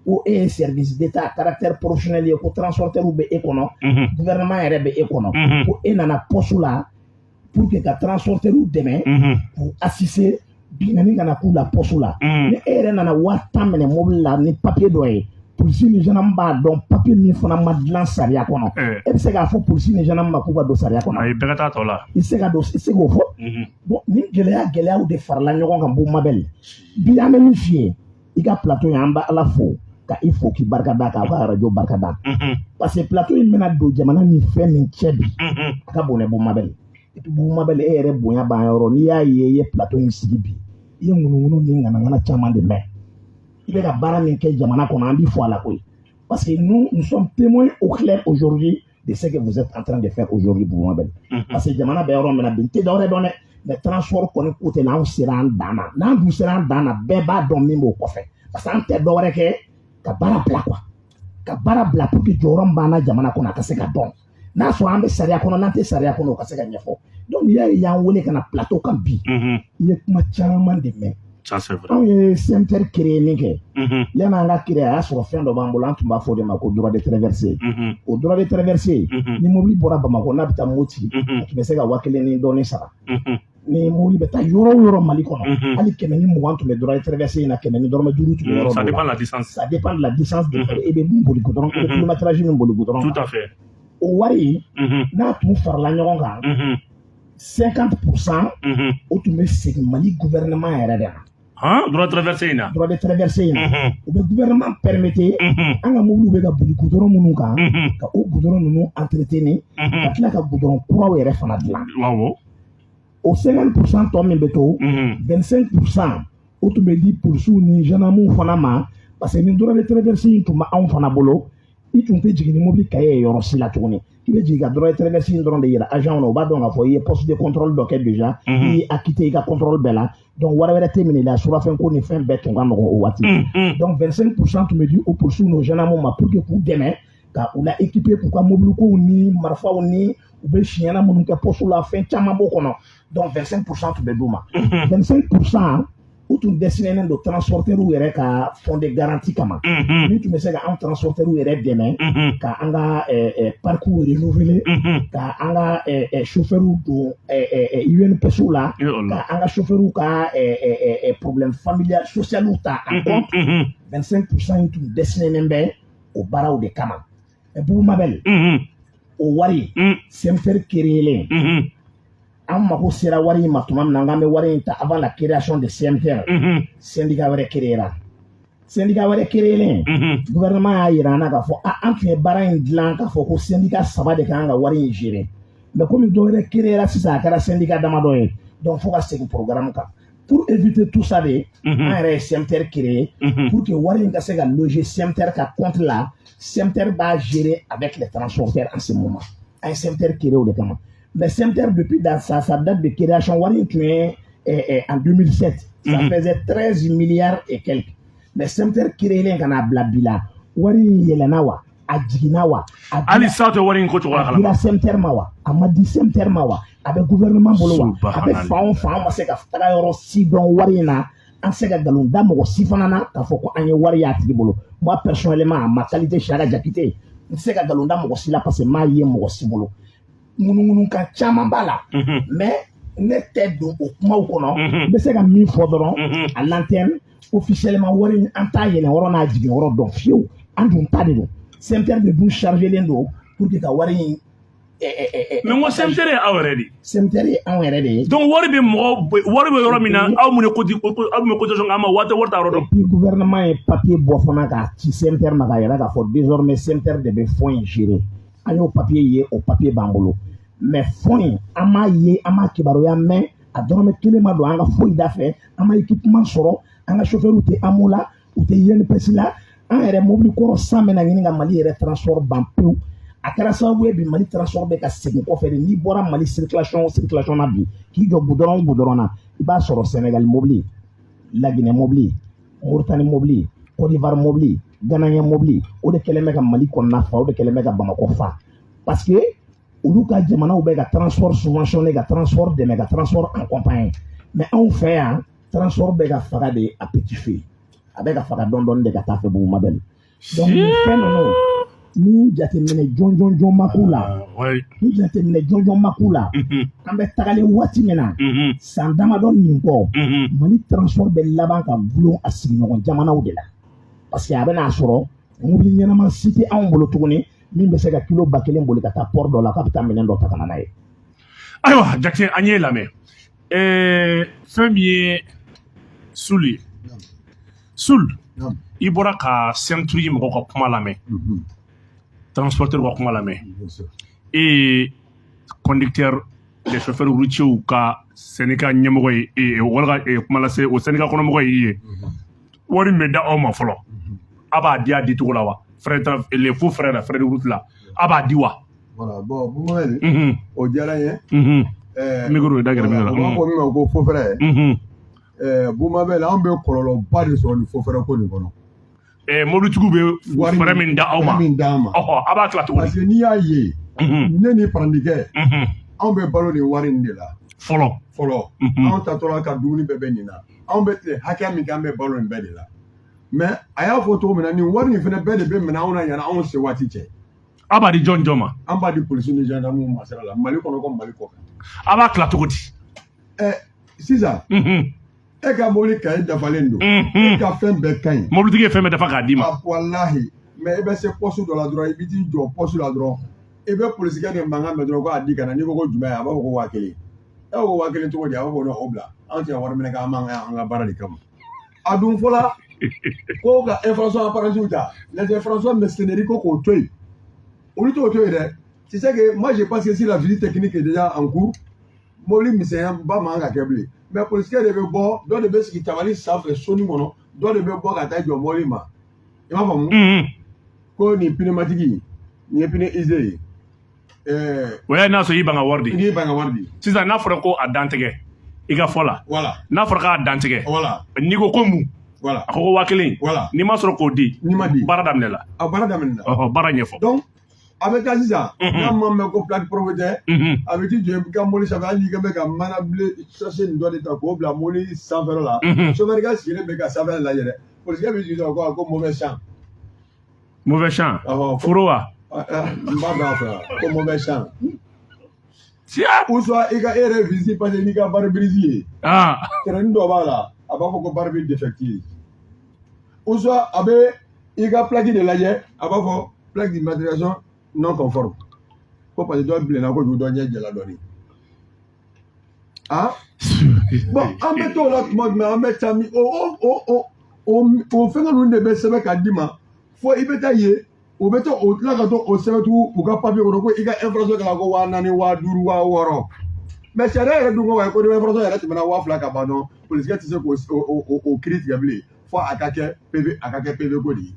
ko e ye service d'état caractère professionnel ye ko transporteur bɛ e kɔnɔ gouvernement yɛrɛ bɛ e kɔnɔ ko e nana poste la pour que ka transporteur dɛmɛ k'u assister binganni kana k'u la poste la ni e yɛrɛ nana 10 minɛ mobile la ni papier dɔ ye polisi ni gendarme b'a dɔn papier min fana ma dilan sariya kɔnɔ e bɛ se k'a fɔ polisi ni gendarme ma k'u ka don sariya kɔnɔ ayi bɛɛ ka taa tɔ la i se ka don i se k'o fɔ bon ni gɛlɛyaw de farala ɲɔgɔn kan Bugumabel bi an bɛ min f'i ye i ka plateau in an bɛ Ala fo ka i fo k'i barika da k'a ka radio barika da parce que plateau in bɛna don jamana ni fɛn min cɛ bi a ka bon dɛ Bugumabel et puis Bugumabel e yɛrɛ bonya b'an yɔrɔ n'i y'a ye i ye plateau in sigi bi i ye ŋunuŋunu ni ŋanaŋana caman de mɛn i bɛ ka baara min kɛ jamana kɔnɔ an b'i fo a la koyi parce que nous sommes témoins au clair aujourd'hui de ce que vous êtes en train de faire aujourd'hui Bugumabel parce que jamana bɛ yɔrɔ min na bi n tɛ dɔwɛrɛ dɔn dɛ mais transport kɔni ko tɛ n'anw sera an dan na n'an dun sera an dan na bɛɛ b'a dɔn min b'o kɔfɛ parce que an tɛ dɔwɛrɛ kɛ ka baara bila quoi ka baara bila pour que jɔyɔrɔ min b'an na jamana kɔnɔ a ka se ka dɔn n'a sɔrɔ an bɛ sariya kɔnɔ n'an tɛ sariya kɔnɔ o ka se ka ɲɛfɔ donc n'i y'a ye y'an wele ka na plateau kan bi i ye kuma caman de mɛn anw ye CMTR créé min kɛ yan'an ka créé a y'a sɔrɔ fɛn dɔ b'an bolo an tun b'a fɔ o de ma ko droit de traversée o droit de traversée ni mobili bɔra Bamakɔ n'a bɛ taa Moti a tun bɛ se ka 1000 ni dɔɔnin sara ni mobili bɛ taa yɔrɔ o yɔrɔ Mali kɔnɔ hali 120 tun bɛ droit de traversée in na 100 ni dɔrɔmɛ 5 tun bɛ yɔrɔ dɔ la. Ça dépend de la distance de i bɛ min boli goudron i bɛ kilométrage min boli goudron kan. Tout à fait. O wari n'a tun farala ɲɔgɔn kan 50% o tun bɛ segin Mali gouvernement yɛrɛ de ma. Droit de traversée in na. Droit de traversée in na. O bɛ gouvernement permettre an ka mobiliw bɛ ka boli goudron minnu kan ka o goudron ninnu entretenir ka tila ka goudron kuraw yɛrɛ fana dilan. O 50% tɔ min bɛ to 25% o tun bɛ di policiers ni gendarmes fana ma parce que ni droit de traversée in tun bɛ anw fana bolo i tun tɛ jigin ni mobili cahier yɔrɔ si la tuguni i bɛ jigin ka droit de traversée in dɔrɔn de yira agent na o b'a dɔn k'a fɔ i ye poste de contrôle dɔ kɛ déjà i ye acquitté i ka contrôle bɛɛ la donc wari wɛrɛ tɛ minɛ i la surafɛnko ni fɛn bɛɛ tun ka nɔgɔn o waati donc 25% tun bɛ di o policiers n'o gendarmes ma pour que k'u dɛmɛ ka u la équiper k'u ka mobilikow ni marifaw ni u bɛ siɲɛna minnu kɛ poste la fɛn caman b'o kɔnɔ donc 25% tun bɛ d'u ma 25% u tun dɛsɛnen don transporteurs yɛrɛ ka fond de garantie kama min tun bɛ se ka an transporteurs yɛrɛ dɛmɛ ka an ka parcours renouveler ka an ka chauffeurs don UNPS la ka an ka chauffeurs ka problème familial social ta en compte 25% in tun dɛsɛnen bɛ o baaraw de kama Bubu Mabel o wari CMTR créé an mako sera wari in ma tuma min na an bɛ wari in ta avant la création de CMTR syndicat wɛrɛ créera syndicat wɛrɛ créelen gouvernement y'a yira an na k'a fɔ an tun ye baara in dilan k'a fɔ ko syndicat 3 de kan ka wari in gérer mais comme dɔ wɛrɛ créera sisan a kɛra syndicat damadɔ ye donc fo ka segin programme kan pour éviter tout ça de an yɛrɛ ye CMTR créé pour que wari in ka se ka loger CMTR ka compte la CMTR b'a gérer avec les transporteurs en ce moment an ye CMTR créé o de kama. Mais CMTR, depuis sa date de création, en 2007, ça faisait 13 milliards et quelques. Mais CMTR créé un blabila. Wari Yelenawa, Adjiginawa, Alisato Wari Kotowa, CMTR Mawa, Amadi CMTR Mawa, avec gouvernement Bolowa, avec Faon, Maseka, Tagayoro, Sidon, Warina, Ansega Galunda, Moko Sifanana, Kafoko, Anye Wari Atibolo. Moi, personnellement, ma qualité, Chara Jakite, Nsega Galunda, Moko Sila, parce que Maye Moko Sibolo. Mununu ka caman b'a la mais ne tɛ don o kumaw kɔnɔ n bɛ se ka min fɔ dɔrɔn à l'antenne officiellement wari an t'a yɛlɛ yɔrɔ n'a jigin yɔrɔ dɔn fiyewu an dun ta de don CMTR de dun chargelen don pour que ka wari in mais n ko CMTR ye aw yɛrɛ de ye CMTR ye anw yɛrɛ de ye donc wari bɛ yɔrɔ min na aw mun bɛ cotisation k'an ma wari t'a yɔrɔ dɔn puis gouvernement ye papier bɔ fana k'a ci CMTR ma k'a yɛrɛ k'a fɔ désormais CMTR de bɛ fonds in gérer an y'o papier ye o papier b'an bolo mais fonds in an m'a ye an m'a kibaruya mɛn a dɔrɔmɛ kelen ma don an ka foyi da fɛ an ma équipement sɔrɔ an ka chauffeurs tɛ AMO la u tɛ INPS la an yɛrɛ mobili kɔrɔ san bɛna ɲini ka Mali yɛrɛ transport ban pewu a kɛra sababu ye bi Mali transport bɛ ka segin kɔfɛ de n'i bɔra Mali circulation na bi k'i jɔ goudron na i b'a sɔrɔ Sénégal mobili La Guinée mobili Mauritanie mobili Côte d'Ivoire mobili Ghanaian mobili o de kɛlen bɛ ka Mali kɔnɔna fa o de kɛlen bɛ ka Bamakɔ fa parce que olu ka jamanaw bɛ ka transport subventionné ka transport dɛmɛ ka transport accompagné mais anw fɛ yan transport bɛ ka faga de à petit feu a bɛ ka faga dɔɔni de ka taa fɛ Bubu Mabel donc nin fɛn ninnu ni jateminɛ jɔnjɔn ma k'u la ni jateminɛ jɔnjɔn ma k'u la an bɛ tagalen waati min na san damadɔ nin kɔ Mali transport bɛ laban ka gulon a sigiɲɔgɔn jamanaw de la parce que a bɛna sɔrɔ mobili ɲɛnama si tɛ anw bolo tuguni min bɛ se ka kilo 1000 boli ka taa port dɔ la k'a bɛ taa minɛn dɔ ta ka na n'a ye. Ayiwa Jakite an y'e lamɛn fɛn min ye Sul ye Sul i bɔra ka CMTR mɔgɔw ka kuma lamɛn transporteur ka kuma lamɛn conducteur les chauffeurs routiers ka syndicat ɲɛmɔgɔ ye wala ka kuma lase o syndicat kɔnɔmɔgɔ ye wari min bɛ da aw ma fɔlɔ a b'a di a di cogo la wa les faux frères la frère de route la a b'a di wa. Voilà bon Bubu Mabel o diyara n ye micro da gɛrɛ o b'a fɔ min ma ko faux frère Bubu Mabel an bɛ kɔlɔlɔba de sɔrɔ nin faux frère ko nin kɔnɔ mobilitigiw bɛ fɛɛrɛ min da aw ma a b'a tila cogo parce que n'i y'a ye ne ni parandikɛ anw bɛ balo nin wari in de la fɔlɔ anw tatɔla ka dumuni bɛɛ bɛ nin na anw bɛ tile hakɛ min kɛ an bɛ balo nin bɛɛ de la mais a y'a fɔ cogo min na nin wari in fana bɛɛ de bɛ minɛ anw na yanni anw se waati cɛ a b'a di jɔn jɔn ma an b'a di polisi ni gendarmew ma sira la Mali kɔnɔ ko Mali kɔ kan a b'a tila cogo di sisan e ka mobili kaye dafalen don e ka fɛn bɛɛ ka ɲi mobilitigi ye fɛn bɛɛ dafa k'a d'i ma walahi mais i bɛ se poste dɔ la dɔrɔn i bɛ t'i jɔ poste la dɔrɔn i bɛ polisikɛ de mankan mɛn dɔrɔn ko a di ka na n'i ko ko jumɛn a b'a fɔ ko 1000 e ko 1000 cogo di a b'a fɔ o bila an tɛ wari minɛ k'an b'an ka baara de kama a dun fɔla ko ka infraction apparentive ta les infractions mercenaires ko k'o to yen olu t'o to yen dɛ tu sais que moi je pense que si la visite technique est déjà en cours mobili misɛnya ba man ka kɛ bilen mais polisikɛ de bɛ bɔ dɔ de bɛ sigi tabali sanfɛ soni kɔnɔ dɔ de bɛ bɔ ka taa jɔ mobili ma i m'a faamu ko nin pneumatique nin ye pneu usé ye o y'a n'a sɔrɔ i ban ka wari di n'i ban ka wari di sisan n'a fɔra ko a dantigɛ i ka fɔ la n'a fɔra k'a dantigɛ n'i ko ko mun a ko 1000 n'i ma sɔrɔ k'o di baara daminɛla a baara daminɛla baara ɲɛfɔ donc a bɛ taa sisan n'a ma mɛn ko plaque propriétaire a bɛ t'i jɔ i ka mobili sanfɛ hali n'i bɛ ka mana bilen sachet nin dɔ de ta k'o bila mobili sanfɛla la chauffeur ka sigilen bɛ ka sanfɛla lajɛ dɛ polisikɛ bɛ jigin dɔrɔn ko mauvais champ foro wa n b'a dɔn a fɛ ko mauvais champ ou soit i ka e yɛrɛ visite parce que n'i ka pare-brise ye terrain dɔ b'a la a b'a fɔ ko pare-brise défective ou soit a bɛ i ka plaque de lajɛ a b'a fɔ plaque d'immatriculation non conforme ko parce que dɔ bilenna kojugu dɔ ɲɛ jɛla dɔɔnin bon an bɛ t'o la tuma jumɛn an bɛ taa min o fɛngɛ ninnu de bɛ sɛbɛn k'a d'i ma fo i bɛ taa yen o bɛ to o tila ka to o sɛbɛntigiw u ka papiye kɔnɔ ko i ka infraction kɛra ko 4000 5000 6000 mais sariya yɛrɛ dun ko ko ni infraction yɛrɛ tɛmɛna 2000 ka ban dɔrɔn polisikɛ tɛ se k'o kiiri tigɛ bilen fo a ka kɛ PV ko de ye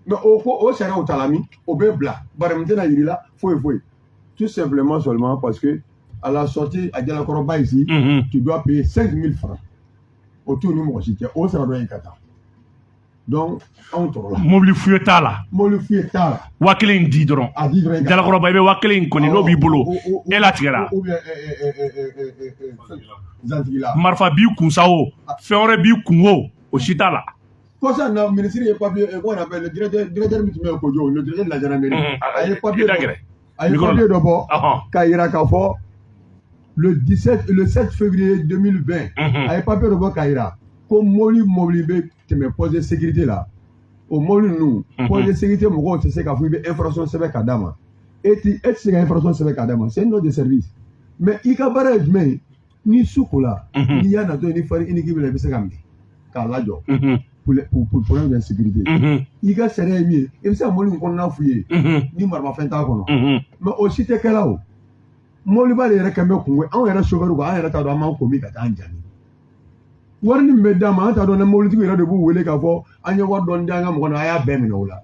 mais o sariyaw ta la min o bɛ bila bari mun tɛna yir'i la foyi tout simplement seulement parce que à la sortie à Jalakɔrɔba ici tu dois payer 5000 francs o t'u ni mɔgɔ si cɛ o sara dɔ in ka taa donc anw tɔɔrɔ la mobili fuye t'a la 1000 di dɔrɔn a di dɔrɔn Jalakɔrɔba i bɛ 1000 kɔni n'o b'i bolo e latigɛra zantigila marifa b'i kun sa o fɛn wɛrɛ b'i kun o si t'a la ko ça na ministre ye papier qu'on appelle le directeur min tun bɛ Kojo le directeur de la gendarmerie a ye papier dɔ bɔ k'a yira k'a fɔ le 7 février 2020 a ye papier dɔ bɔ k'a yira ko mobili bɛ tɛmɛ poste de sécurité la o mobili ninnu poste de sécurité mɔgɔw tɛ se k'a fɔ i bɛ infraction sɛbɛn k'a d'a ma e tɛ se ka infraction sɛbɛn k'a d'a ma c'est une note de service mais i ka baara ye jumɛn ye ni su kola n'i y'a natɔ ye ni fari i ni k'i bɛ i bɛ se ka minɛ k'a lajɔ pour problème d'insécurité i ka sariya ye min ye i bɛ se ka mobili in kɔnɔna f'u ye ni maramafɛn t'a kɔnɔ mais o si tɛ kɛla o mobiliba de yɛrɛ kɛn bɛ kungo anw yɛrɛ chauffeur an yɛrɛ t'a dɔn an b'an ko min ka taa an jaabi wari min bɛ d'a ma an t'a dɔn ni mobilitigi yɛrɛ de b'u wele k'a fɔ an ye wari dɔɔni di an ka mɔgɔ la a y'a bɛɛ minɛ o la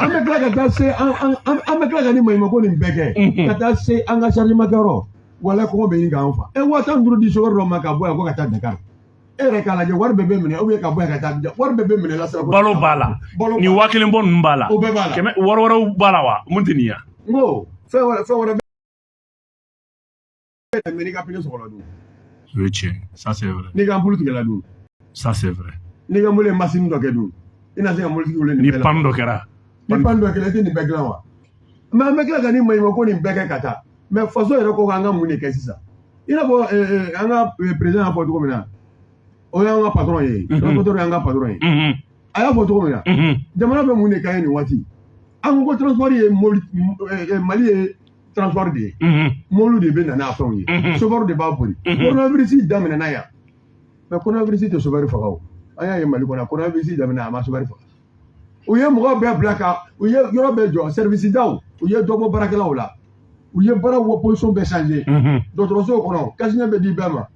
an bɛ tila ka taa se an bɛ tila ka ni maɲumanko nin bɛɛ kɛ ka taa se an ka chargement kɛyɔrɔ wala kɔngɔ bɛ ɲini k'an fa 5000 di chauffeur dɔ ma ka bɔ yan ko ka taa Dakar e yɛrɛ k'a lajɛ wari bɛɛ bɛ minɛ ou bien ka bɔ yan ka taa wari bɛɛ bɛ minɛ la sira balo b'a la ni 1000 bɔ ninnu b'a la o bɛɛ b'a la kɛmɛ wari wɛrɛw b'a la wa mun tɛ nin ya n ko fɛn wɛrɛ bɛ n'i ka pneu sɔgɔla dun o ye tiɲɛ ça c'est vrai n'i ka bulu tigɛla dun ça c'est vrai n'i ka mobili ye machine dɔ kɛ dun i na se ka mobilitigi wele ni panne dɔ kɛra ni panne dɔ kɛra i tɛ nin bɛɛ dilan wa mais an bɛ tila ka ni maɲumanko nin bɛɛ kɛ ka taa mais faso yɛrɛ ko k'an ka mun de kɛ sisan i n'a fɔ an ka président y'a fɔ cogo min na o y'an ka patron ye transporteur y'an ka patron ye a y'a fɔ cogo min na jamana bɛ mun de k'an ye nin waati an ko transport ye Mali ye transport de ye mobili de bɛ na n'a fɛnw ye chauffeur de b'a boli coronavirus daminɛna yan mais coronavirus tɛ chauffeur faga o an y'a ye Mali kɔnɔ coronavirus daminɛ a ma chauffeur faga u ye mɔgɔw bɛɛ bila ka u ye yɔrɔ bɛɛ jɔ service daw u ye dɔ bɔ baarakɛlaw la u ye baara position bɛɛ changer dɔgɔtɔrɔso kɔnɔ kasiɲɛ bɛ di bɛɛ ma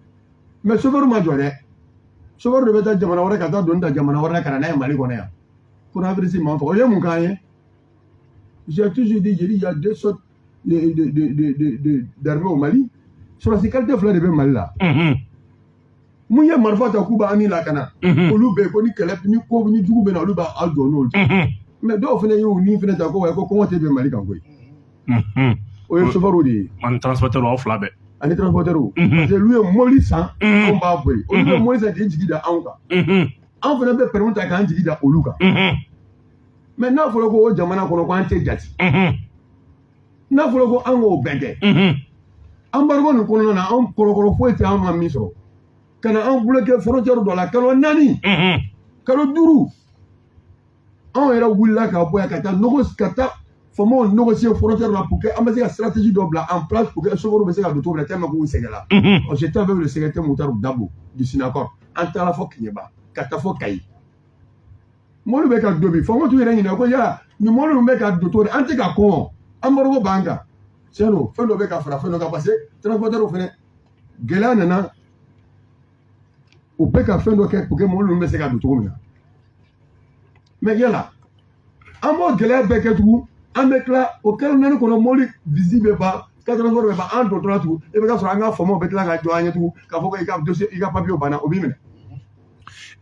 mais chauffeur ma jɔ dɛ chauffeur de bɛ taa jamana wɛrɛ ka taa doni ta jamana wɛrɛ ka na n'a ye Mali kɔnɔ yan coronavirus ma faga o ye mun k'an ye j'ai toujours dit il y a deux sortes d'armées au Mali surasi qualité fila de bɛ Mali la mun ye marifa ta k'u b'a ni lakana olu bɛ ko ni kɛlɛ ni ko ni jugu bɛ na olu b'a jɔ n'olu mais dɔw fana y'u ni fana ta ko wa ko kɔngɔ tɛ bɛn Mali kan koyi o ye chauffeur de ye ani transporteur aw fila bɛɛ ani transporteur parce que olu ye mobili san anw b'a bɔ yen olu bɛ mobili san k'i jigi da anw kan anw fana bɛ permis ta k'an jigi da olu kan mais n'a fɔra ko o jamana kɔnɔ ko an tɛ jate n'a fɔra ko an k'o bɛɛ kɛ embargo nin kɔnɔna na an kɔrɔkɔrɔ foyi tɛ an ma min sɔrɔ ka na an bloqué frontière dɔ la kalo 4 kalo 5 anw yɛrɛ wulila ka bɔ yan ka taa faamaw négocier frontière la pour que an bɛ se ka stratégie dɔ bila en place pour que chauffeur bɛ se ka don cogo min na tellement k'u sɛgɛnna j'étais avec le secrétaire Moutarou Dabo du Sinacor an taara fɔ Kiɲɛba ka taa fɔ Kayi mɔbili bɛ ka don bi faamaw t'u yɛrɛ ɲininka ko yala nin mɔbili min bɛ ka don cogo di an tɛ ka kɔn embargo b'an kan tiɲɛ don fɛn dɔ bɛ ka fara fɛn dɔ kan parce que transporteur fɛnɛ gɛlɛya nana u bɛ ka fɛn dɔ kɛ pour que mɔbili ninnu bɛ se ka don cogo min na mais yala an b'o gɛlɛya bɛɛ kɛ tugun an bɛ tila o kalo 4 kɔnɔ mɔbili visi bɛ ban transport bɛ ban an dɔtɔla tugun i bɛ ka sɔrɔ an ka faamaw bɛ tila ka jɔ an ɲɛ tugun k'a fɔ ko i ka dossier i ka papier banna o b'i minɛ.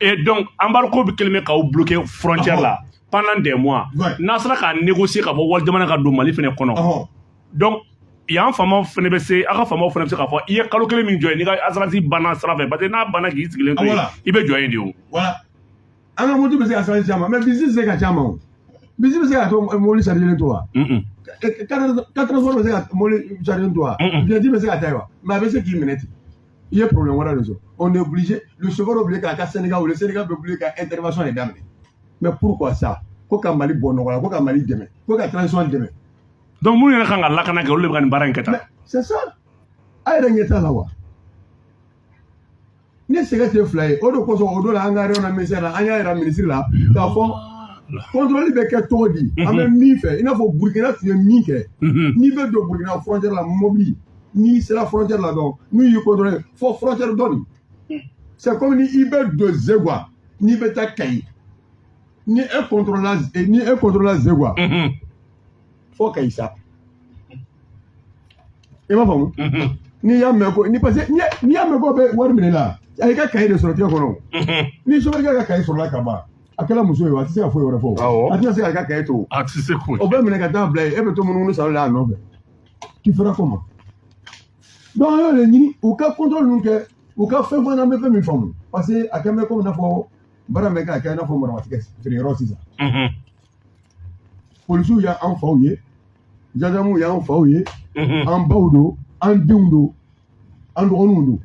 Et donc embargo bɛ kɛlen bɛ k'aw bloquer frontière la pendant des mois n'a sera k'a négocier ka bɔ wali jamana ka don Mali fɛnɛ kɔnɔ donc yan faamaw fɛnɛ bɛ se a ka faamaw fɛnɛ bɛ se k'a fɔ i ye kalo 1 min jɔ yen n'i ka assurance banna sira fɛ parce que n'a banna k'i sigilen to yen i bɛ jɔ yen de o. Voilà an ka moto bɛ se ka assurance caman mais bisi bɛ se ka caman o bisi bɛ se ka to mobili chargelen to wa ka transport bɛ se ka mobili chargelen to wa biɲɛti bɛ se ka taa wa mais a bɛ se k'i minɛ ten i ye problème wɛrɛ de sɔrɔ on est obligé le chauffeur est obligé k'a ka syndicat wele syndicat bɛ obligé ka intervention de daminɛ mais pourquoi ça ko ka Mali bɔ nɔgɔ la ko ka Mali dɛmɛ ko ka transition dɛmɛ. donc mun yɛrɛ kan ka lakana kɛ olu de bɛ ka nin baara in kɛ tan. c'est ça a yɛrɛ ɲɛ t'a la wa ni sɛgɛ tɛ fila ye o de kosɔn o don la an ka réunion na ministère la an y'a yira ministre la k'a fɔ contrôle bɛ kɛ cogo di an bɛ min fɛ i n'a fɔ Burkina tun ye min kɛ n'i bɛ don Burkina frontière la mobili n'i sera frontière la dɔrɔn n'u y'i contrôler fo frontière dɔnni c'est comme ni i bɛ don Zegwa n'i bɛ taa Kayi ni e contrôla Zegwa fo Kayi sa i m'a faamu n'i y'a mɛn ko ni parce que n'i y'a mɛn ko bɛ wari minɛ la a y'i ka Kayi de sɔrɔ tigɛ kɔnɔ ni chauffeur ka Kayi sɔrɔla ka ban a kɛra muso ye wa a tɛ se ka foyi wɛrɛ fɔ o a tɛna se k'a ka Kayi to a tɛ se ko o bɛ minɛ ka taa bila yen e bɛ to munumunu salon la a nɔfɛ tu feras comment donc an y'o de ɲini u ka contrôle ninnu kɛ u ka fɛn fɔ an bɛ fɛn min faamu parce que a kɛ bɛ komi i n'a fɔ baara bɛ kɛ a kɛ i n'a fɔ maramatigɛ feereyɔrɔ sisan polisiw y'an faw ye gendarmew y'an faw ye an baw don an denw don an dɔgɔninw don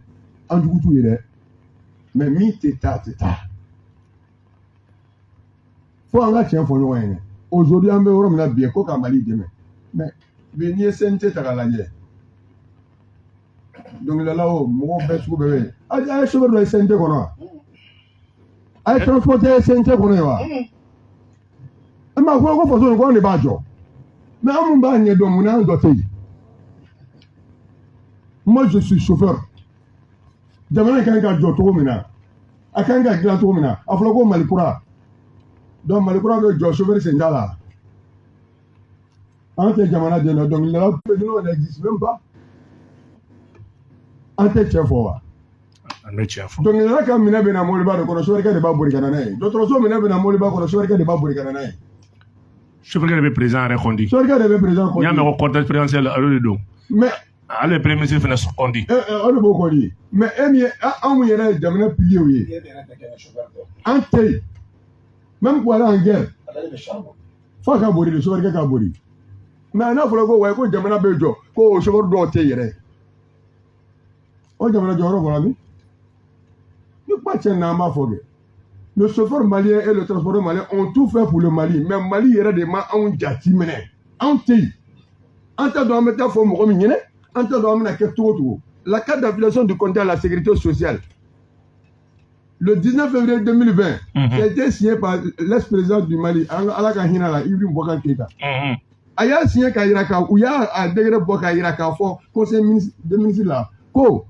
an jugu t'u ye dɛ mais min tɛ taa tɛ taa fo an ka tiɲɛ fɔ ɲɔgɔn ye dɛ aujourd'hui an bɛ yɔrɔ min na bi ko ka Mali dɛmɛ mais bi n'i ye CNT ta k'a lajɛ dɔnkilidala o mɔgɔw bɛɛ sugu bɛɛ bɛ yen a ye chauffeur dɔ ye CNT kɔnɔ wa a ye transporteur ye CNT kɔnɔ ye wa e ma ko faso nin ko an de b'a jɔ mais an mun b'a ɲɛdɔn mun n'an dɔ tɛ yen moi je suis chauffeur jamana kan ka jɔ cogo min na a kan ka dilan cogo min na a fɔra ko Mali kura donc Mali kura bɛ jɔ chauffeur sen t'a la an tɛ jamana den dɔ dɔnkilidala n'o n'existe même pas an tɛ cɛ fɔ wa an bɛ cɛ fɔ dɔnkilidala ka minɛ bɛ na mɔbiliba de kɔnɔ chauffeur de b'a boli ka na n'a ye dɔgɔtɔrɔso minɛ bɛ na mɔbiliba kɔnɔ chauffeur de b'a boli ka na n'a ye chauffeur de bɛ président yɛrɛ kɔndi chauffeur de bɛ président kɔndi n'i y'a mɛn ko cortège présidentiel olu de don mais ale premier ministre fɛnɛ kɔndi o de b'o kɔni mais e min ye anw yɛrɛ ye jamana piliers ye an tɛ yen même pour aller en guerre fo a ka bori de chauffeur ka bori mais n'a fɔra ko wa ko jamana bɛ jɔ ko o chauffeur dɔw tɛ yɛrɛ o jamana jɔyɔrɔ bɔra min ni kuma tiɲɛ na an b'a fɔ kɛ le chauffeur malien et le transporteur malien ont tout fait pour le Mali mais Mali yɛrɛ de ma anw jati minɛ anw tɛ yen an t'a dɔn an bɛ taa fɔ mɔgɔ min ɲɛna an t'a dɔn an bɛna kɛ cogo cogo la carte d'affiliation du compte à la sécurité sociale le 19 février 2020 qui a été signé par l'ex-président du Mali ala ka hinɛ la Ibrahim Boubacar Keïta a y'a signé k'a yira k'a u y'a degré bɔ k'a yira k'a fɔ conseil des ministres la ko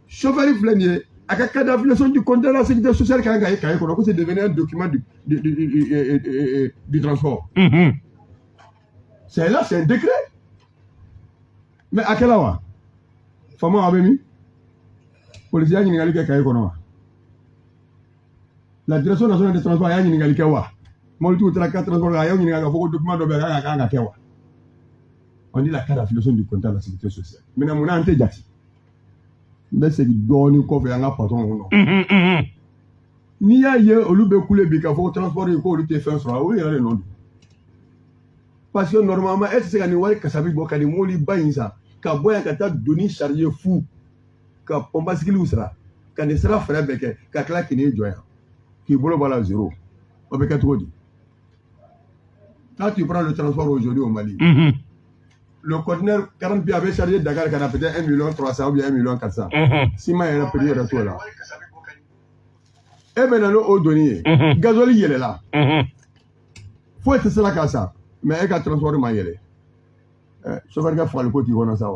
chauffeur filɛ nin ye a ka carte d'affiliation du compte de la sécurité sociale kan ka ye cahier kɔnɔ ko c'est devenu un document du transport c'est là c'est un décret mais a kɛla wa faamaw a bɛ min polisiya ɲininkali kɛ cahier kɔnɔ wa La direction nationale des transports, il y a une Kewa. Moi, tout le transport, il y a un document de Kewa. On dit la carte d'affiliation du comptable de la sécurité sociale. Maintenant, on a un téjati. Mais c'est donné qu'on fait un patron. Ni a eu au lieu de couler, il faut transporter le corps de tes fins sur la rue, il y a le nom. Parce que normalement, est-ce que nous avons savoir que les mots libres, ça, quand vous avez donné chargé fou, quand on passe qu'il sera, quand il sera frère Becker, quand la qui n'est joint, qui est voilà zéro. On peut trop dire. Quand tu prends le transport aujourd'hui au Mali, le conteneur 40 pieds avait chargé Dakar, qu'on a peut-être 1,3 million ou bien 1,4 million. Si moi, il a payé le retour là. Et maintenant, au donné, gazole, il est là. Faut être cela comme ça. Mais il y a un transport de malien. Chauffeur qui a fait le côté, il ça.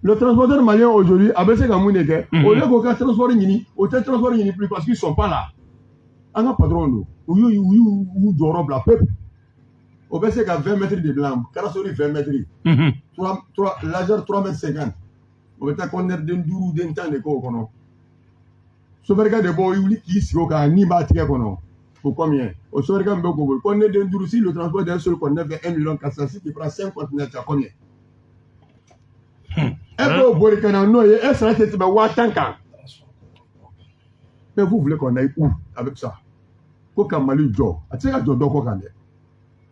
Le transporteur malien aujourd'hui, avec ce qu'on a dit, au lieu de transporter, au transporter plus parce qu'ils ne sont pas là. On a pas de patron, ou d'Europe, la peuple. Au baisse qu'à 20 mètres de blanc, carrosserie 20 mètres, largeur 3 mètres 50. On va t'accorder d'un doux d'un temps de quoi. Chauffeur qui a des bois, qui s'y a ni bâti pour combien? Au chauffeur qui a un peu qu'on est d'un doux, si le transport d'un seul conteneur fait 1,4 million, qui prend 5 conteneurs, tu as combien? Un peu au bout de canard, non, et ça, c'est un watanka. Mais vous voulez qu'on aille où avec ça?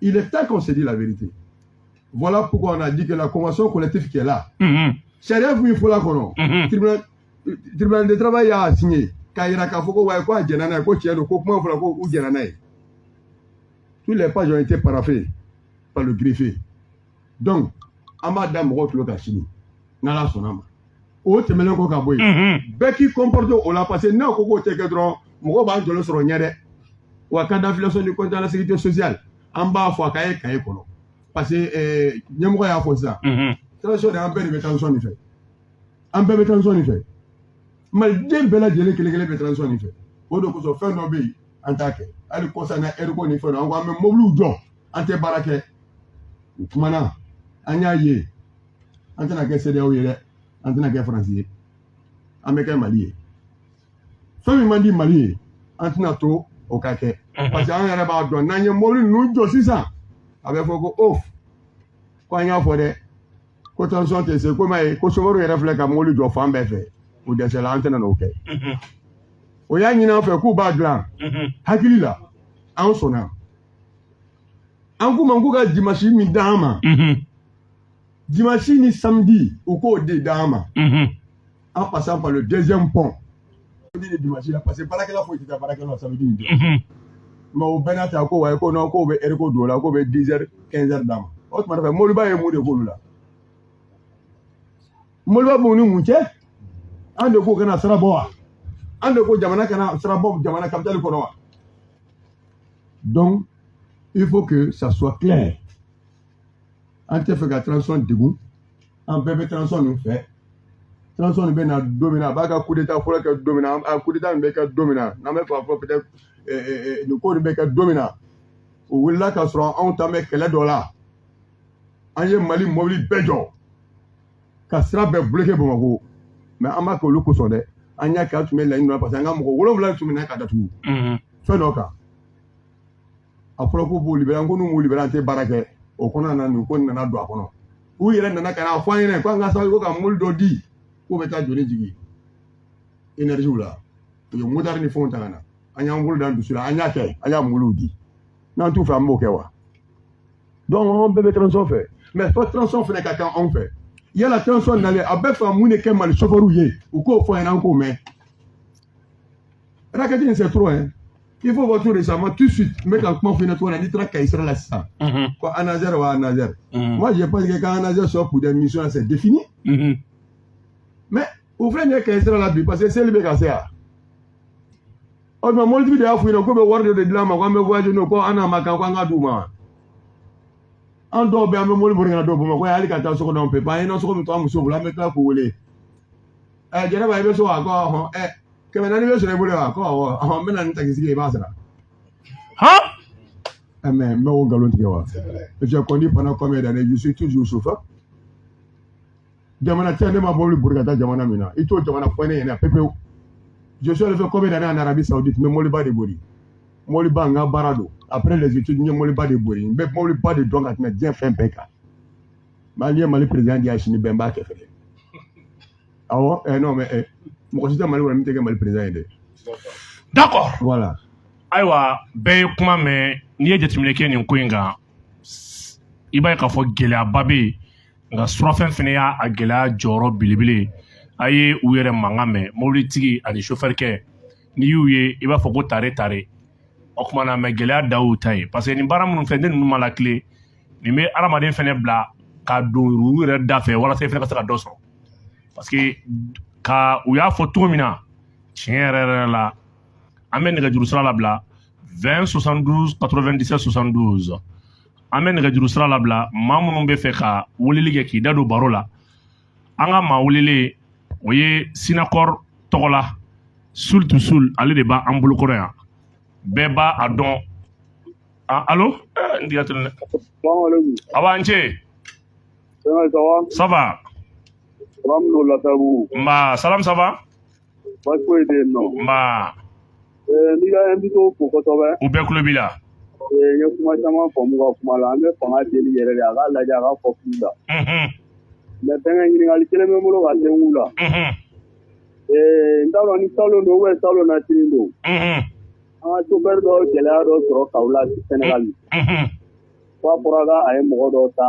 Il est temps qu'on se dise la vérité. Voilà pourquoi on a dit que la convention collective qui est là, Charia il faut la connaître. Tribunal de travail a signé. Tous les pages ont été paraffées par le greffier. Donc, Amadam Roth le Kachini, Nala Sonama. Autre melon Kokaboy. Becky comporte au la passé, non, Koko Tekedron, Mokoba de l'Osronière, ou à Canada Affiliation du compte de la sécurité sociale. En bas, il faut qu'il y ait parce que il y a un moyen à faire ça. C'est un peu de bétanson, il fait. Un peu de bétanson, il fait. Mais dès que la délai que les bétanson, il fait. Au lieu de se faire nommer en tant que. Elle concerne Ergo, il faut un mobile ou John, en te baraque. Mana, Agnaye, en tant que CDO, en tant que Français, Américain Mali. Femme m'a dit Mali, en tant que au caquet. Parce qu'on a pas de n'a pas mobile nous aussi ça. Avec beaucoup off. Quand il y a fait, quand on sort c'est comme quand on réfléchit à mobile de femme fait. Ou de cela antenne ok. O ya ni na fait coup bas blanc. Hakili là. En sonnant. En coup mangu ga dimanche mi dama. Dimanche ni samedi au cours de dama. En passant par le deuxième pont. Dimanche là parce que par là que la faut était par là que ça veut dire. Mais au Benata, ko wa ko no ko be erko do la ko be 10h 15h dama. Autrement fait Moluba e mu de ko la. Moluba bonu muche. Ande ko kana sarabo. Ande ko jamana kana sarabo jamana capital ko no. Donc il faut que ça soit clair. Ante fait la transition debout. En bébé transition nous fait. Transition be na domina ba ka coup d'état faut que domina en coup d'état be ka domina. Na me pas peut-être nous connaissons que domina ou là quand sera on t'a mis quel dollar en y Mali mobile bejo quand sera be bloqué pour moi mais en ma que le coup sonné en y a qu'à tu mets la ligne parce que en mo wolo wala tu mets na kada tu fait donc après pour libérer ko nous libérer te barake o kona na nous kona na do akono ou yele na kana fa yin ko nga sa ko ka mul do di ko be ta joni jigi énergie là yo moderne font tana anya ngulu dan dusula anya ke anya muludi nan tout fait mokewa donc on bébé transition fait mais pas transition fait quand on fait il y a la transition d'aller à befa mune ke mal chauffeur ou ko fo en encore mais raquette c'est trop hein il faut votre récemment tout de suite mais quand on fait notre on a dit tra kaisra là ça quoi anazer ou anazer moi je pense que quand anazer sort pour des missions c'est défini mais ouvrez ne kaisra là parce que c'est le bécassé on m'a dit de afou ko be warde de lama ko me voyage no ko ana maka ko nga duma an do be am mo le borina do mo ko ali ka ta so ko don pe pa ino so ko mi to am so bula me ta ko wole jere ba be so wa ko ho ke me na ni be so le bole wa ko ho me na ni ta ki si ba sara ha mais me o galon ti wa je connais pendant combien d'années je suis toujours chauffeur jamana tane ma bo le borina ta jamana mina ito jamana ko ne na pepe Je suis arrivé combien d'années en Arabie Saoudite, mais Moliba de Bori. Moliba nga barado. Après les études, je Moliba de Bori. Mais Moliba de donc mais bien fait peka. Malien Mali président di Achini Bemba ke fait. Ah ouais, non mais mon considère Mali wala miteke Mali président. D'accord. Voilà. Ayiwa bɛɛ ye kuma mɛn n'i ye jateminɛ kɛ nin ko in kan i b'a ye k'a fɔ gɛlɛyaba bɛ yen nka surafɛn fana y'a gɛlɛya jɔyɔrɔ belebele a ye u yɛrɛ mankan mɛn mobilitigi ani sofɛrikɛ n'i y'u ye i b'a fɔ ko tare tare o tuma na mɛ gɛlɛya da y'u ta ye parce que nin baara minnu filɛ ne ninnu ma lakile nin bɛ adamaden fana bila ka don u yɛrɛ da fɛ walasa i fana ka se ka dɔ sɔrɔ parce que ka u y'a fɔ cogo min na tiɲɛ yɛrɛ yɛrɛ la an bɛ nɛgɛjuru sira labila 20 72 97 72 an bɛ nɛgɛjuru sira labila maa minnu bɛ fɛ ka weleli kɛ k'i da don baro la an ka maa welelen o ye Sinakɔr tɔgɔ la Sul to Sul ale de b'an bolokɔrɔ yan bɛɛ b'a a dɔn allo n diga tɛnɛ a b'an cɛ ça va nba salam ça va nba n'i ka invité fo kosɛbɛ u bɛɛ tulo b'i la n ye kuma caman faamu ka kuma la an bɛ fanga deli yɛrɛ de a k'a lajɛ a ka fɔ fili la mais fɛnkɛ ɲininkali kelen bɛ n bolo ka den la n t'a dɔn ni salon don ou salon na sini don an ka chauffeur dɔ gɛlɛya dɔ sɔrɔ Kaolack Sénégal f'a fɔra k'a ye mɔgɔ dɔ ta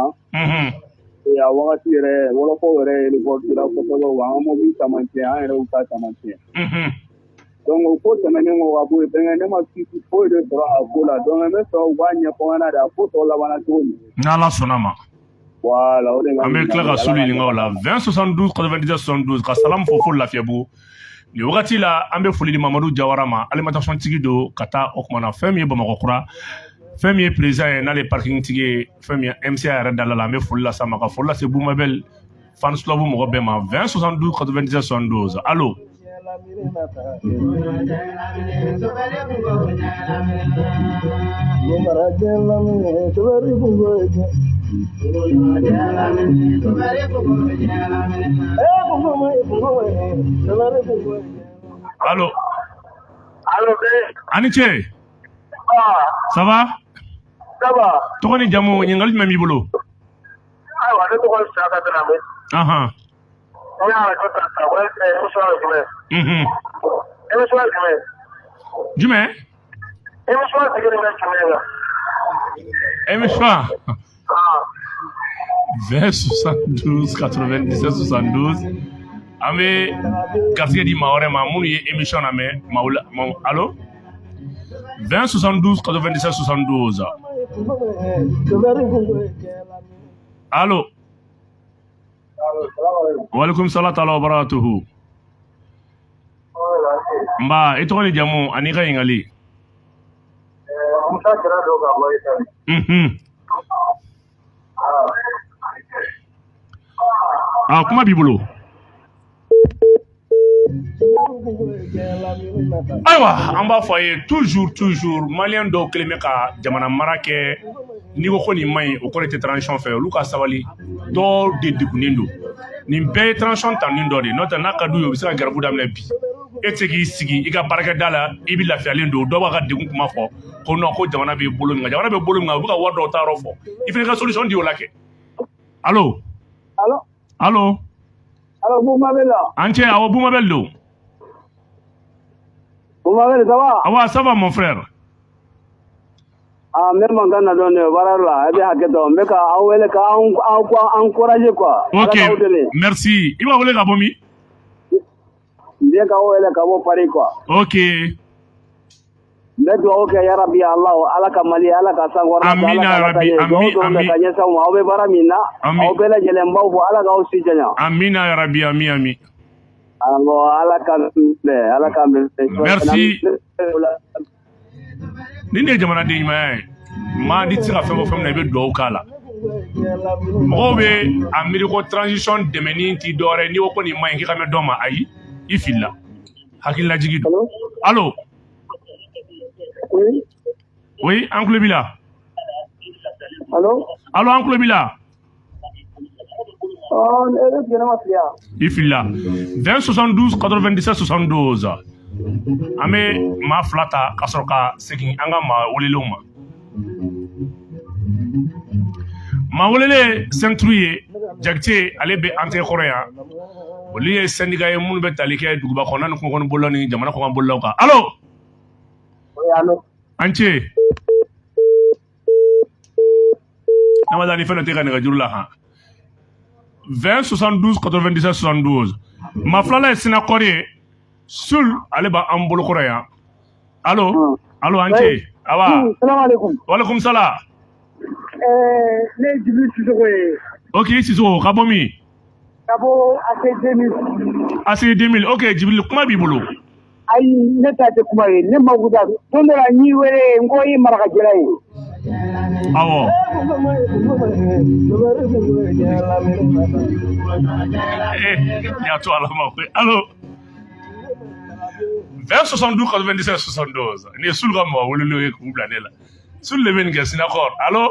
a wagati yɛrɛ wɔlɔfɔw yɛrɛ ye report dira kosɛbɛ wa an ka mobili caman tiɲɛ an yɛrɛ y'u ta caman tiɲɛ donc o ko tɛmɛnen kɔ ka bɔ yen fɛnkɛ ne ma kisi foyi de sɔrɔ a ko la donc n bɛ fɛ u b'a ɲɛfɔ n ɲɛna de a ko tɔ labanna cogo min n'Ala sɔnna ma voilà o de an bɛ tila ka Sul ɲininka o la 20 72 97 72 ka salam fɔ fo Lafiyabugu nin wagati la an bɛ foli di Mamadu Jawara ma alimentation tigi don ka taa o kumana fɛn min ye Bamakɔkura fɛn min ye président ye n'ale ye parking tigi ye fɛn min ye MCA yɛrɛ dala la an bɛ foli lase a ma ka foli lase Boumabel fans club mɔgɔ bɛɛ ma 20 72 97 72 allo allo ani ce ça va tɔgɔ ni jamu ɲininkali jumɛn b'i bolo ayiwa ne tɔgɔ ye Saka Dramé n y'a rajo ta sa wɛrɛ émission ye jumɛn émission ye jumɛn émission tigi nin bɛ jumɛn la émission 20 72 97 72 an bɛ garisɛgɛ di maa wɛrɛ ma minnu ye émission lamɛn allo 20 72 97 72 allo waalaikum salam wa barakatuhu nba i tɔgɔ ni jamu ani ka ɲininkali Musa Jara dɔ ka bɔ Italie kuma b'i bolo ayiwa an b'a fɔ a ye toujours maliyɛn dɔw kelen bɛ ka jamana mara kɛ n'i ko ko nin man ɲi o kɔrɔ tɛ transition fɛ olu ka sabali dɔw de degunnen don nin bɛɛ ye transition tanin dɔ de n'o tɛ n'a ka d'u ye u bɛ se ka garibu daminɛ bi e tɛ se k'i sigi i ka baarakɛda la i bɛ lafiyalen don dɔw b'a ka degun kuma fɔ ko non ko jamana bɛ bolo min kan jamana bɛ bolo min kan u bɛ ka wari dɔw ta yɔrɔ fɔ i fana ka solution di o la kɛ allo Boumabel la an cɛ awɔ Boumabel don Boumabel ça va awa ça va mon frère n bɛ mankan na dɔn baara la a bɛ hakɛ dɔn n bɛ ka aw wele ka aw encourager quoi ok merci i b'a wele ka bɔ min n bɛ ka aw wele ka bɔ Paris quoi ok n bɛ dugawu kɛ yarabi ala ka Mali ala ka sankɔrɔ amina yarabi ami ka ɲɛsaw ma aw bɛ baara min na aw bɛɛ lajɛlen b'aw fɔ ala k'aw si janya amina yarabi ami ala ka merci nin de ye jamanaden ɲumanya ye maa n'i tɛ se ka fɛn o fɛn min na i bɛ dugawu k'a la mɔgɔw bɛ a miiri ko transition dɛmɛni t'i dɔwɛrɛ n'i ko ko nin man ɲi k'i ka mɛn dɔ ma ayi i filila hakililajigi don allo oui an tulo b'i la allo an tulo b'i la i filila 20 72 97 72 an bɛ maa fila ta ka sɔrɔ ka segin an ka maa welelenw ma. maa welelen sɛnturu ye Jakite ale bɛ an tɛ kɔrɔ yan. olu ye syndicat ye minnu bɛ tali kɛ duguba kɔnɔna ni kungo kɔnɔ bolilaw ni jamana kɔkan bolilaw kan. Allo. an ce. Namada ni fɛn dɔ tɛ ka nɛgɛjuru la han. 20 72 97 72. maa filala ye Sinakɔri ye. Sul ale b'an bolokɔrɔ yan. Allo. Allo an ce. Awa. Salaamaaleykum. Walekum salam. Ne ye Jibril Sisoko ye. Ok Sisoko ka bɔ min? Ka bɔ ACI 2000. ACI 2000. Ok Jibril kuma b'i bolo. Ayi ne ta tɛ kuma ye ne ma wuta don dɔ la n y'i wele n ko i ye marakajɛla ye. Awɔ. Y'a to ala ma koyi. Allo. 20 72 97 72. Ni ye Sul ka mɔgɔ welelen ye k'u bila ne la. Sul de bɛ nin kɛ Sinakɔrɔ. Allo.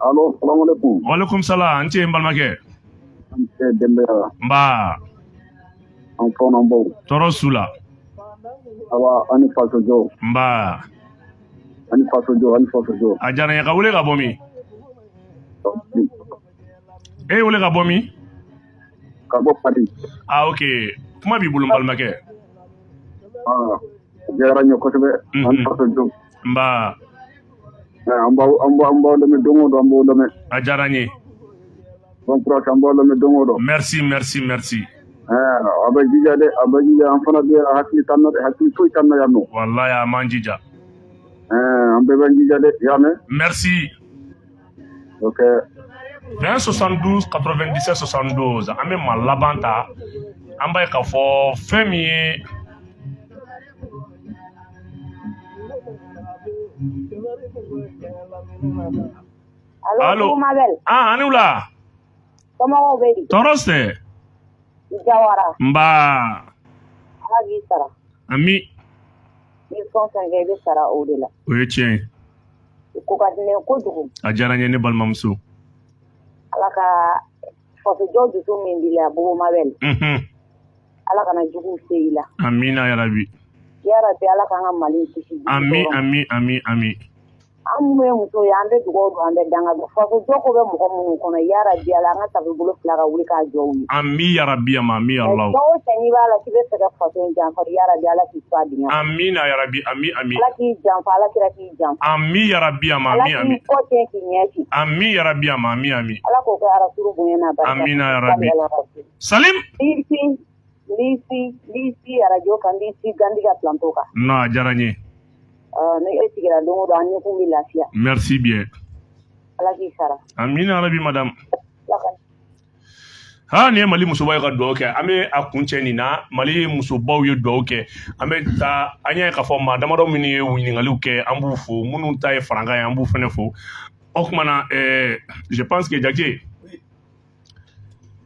Allo salaamaaleykum. Walekum salam an ce n balimakɛ. An cɛ Dembele. Nba. An fɔnɔ n baw. Tɔɔrɔ su la. Awa ani faso jɔ. Nba. Ani faso jɔ. A diyara n ye ka wele ka bɔ min? E wele ka bɔ min? Ka bɔ Padi. Ah ok kuma b'i bolo n balimakɛ. Diyara n ye kosɛbɛ. Ani faso jɔ. Nba. An b'aw lamɛn don o don an b'aw lamɛn. A diyara n ye. Bon courage an b'aw lamɛn don o don. Merci. A bɛ jija dɛ a bɛ jija an fana bɛ hakili foyi t'an na yan nɔ. Wallahi an m'an jija. An bɛɛ bɛ jija dɛ i y'a mɛn. Merci. Ok. 20 72 97 72 an bɛ maa laban ta an b'a ye k'a fɔ fɛn min ye allo ani wula somɔgɔw bɛ di tɔɔrɔ tɛ Jawara nba Ala k'i sara ami ni fɛn fɛn kɛ i bɛ sara o de la o ye tiɲɛ ye ko ka di ne ye kojugu a diyara n ye ne balimamuso Ala ka fasojɔ dusu min b'i la Bugumabel Ala kana jugu se i la amina yarabi yarabi Ala k'an ka Mali kisi ami an minnu ye muso ye an bɛ dugawu don an bɛ danga don fasojɔ ko bɛ mɔgɔ minnu kɔnɔ yarabi Ala an ka tabi bolo fila ka wuli k'a jɔ u ye ami yarabi ami Allah dɔw cɛ n'i b'a la k'i bɛ fɛ ka faso in janfa yarabi Ala k'i to a dingɛ amina yarabi ami Ala k'i janfa Ala kira k'i janfa ami yarabi ami Ala k'i kɔ tiɲɛ k'i ɲɛsin ami yarabi ami Ala k'o kɛ arasuru bonya n'a barika amina yarabi Salim Lisi arajo kan Lisi Gandiga planto kan non a diyara n ye ne e sigira don o don an ɲɛkun bɛ lafiya merci bien Ala k'i sara amina yarabi madame ha ni ye Mali musobaw ye ka dugawu kɛ an bɛ a kuncɛ nin na Mali musobaw ye dugawu kɛ an bɛ taa an y'a ye k'a fɔ maa damadɔ minnu ye ɲininkaliw kɛ an b'u fo minnu ta ye farankan ye an b'u fana fo o tuma na je pense que Jakite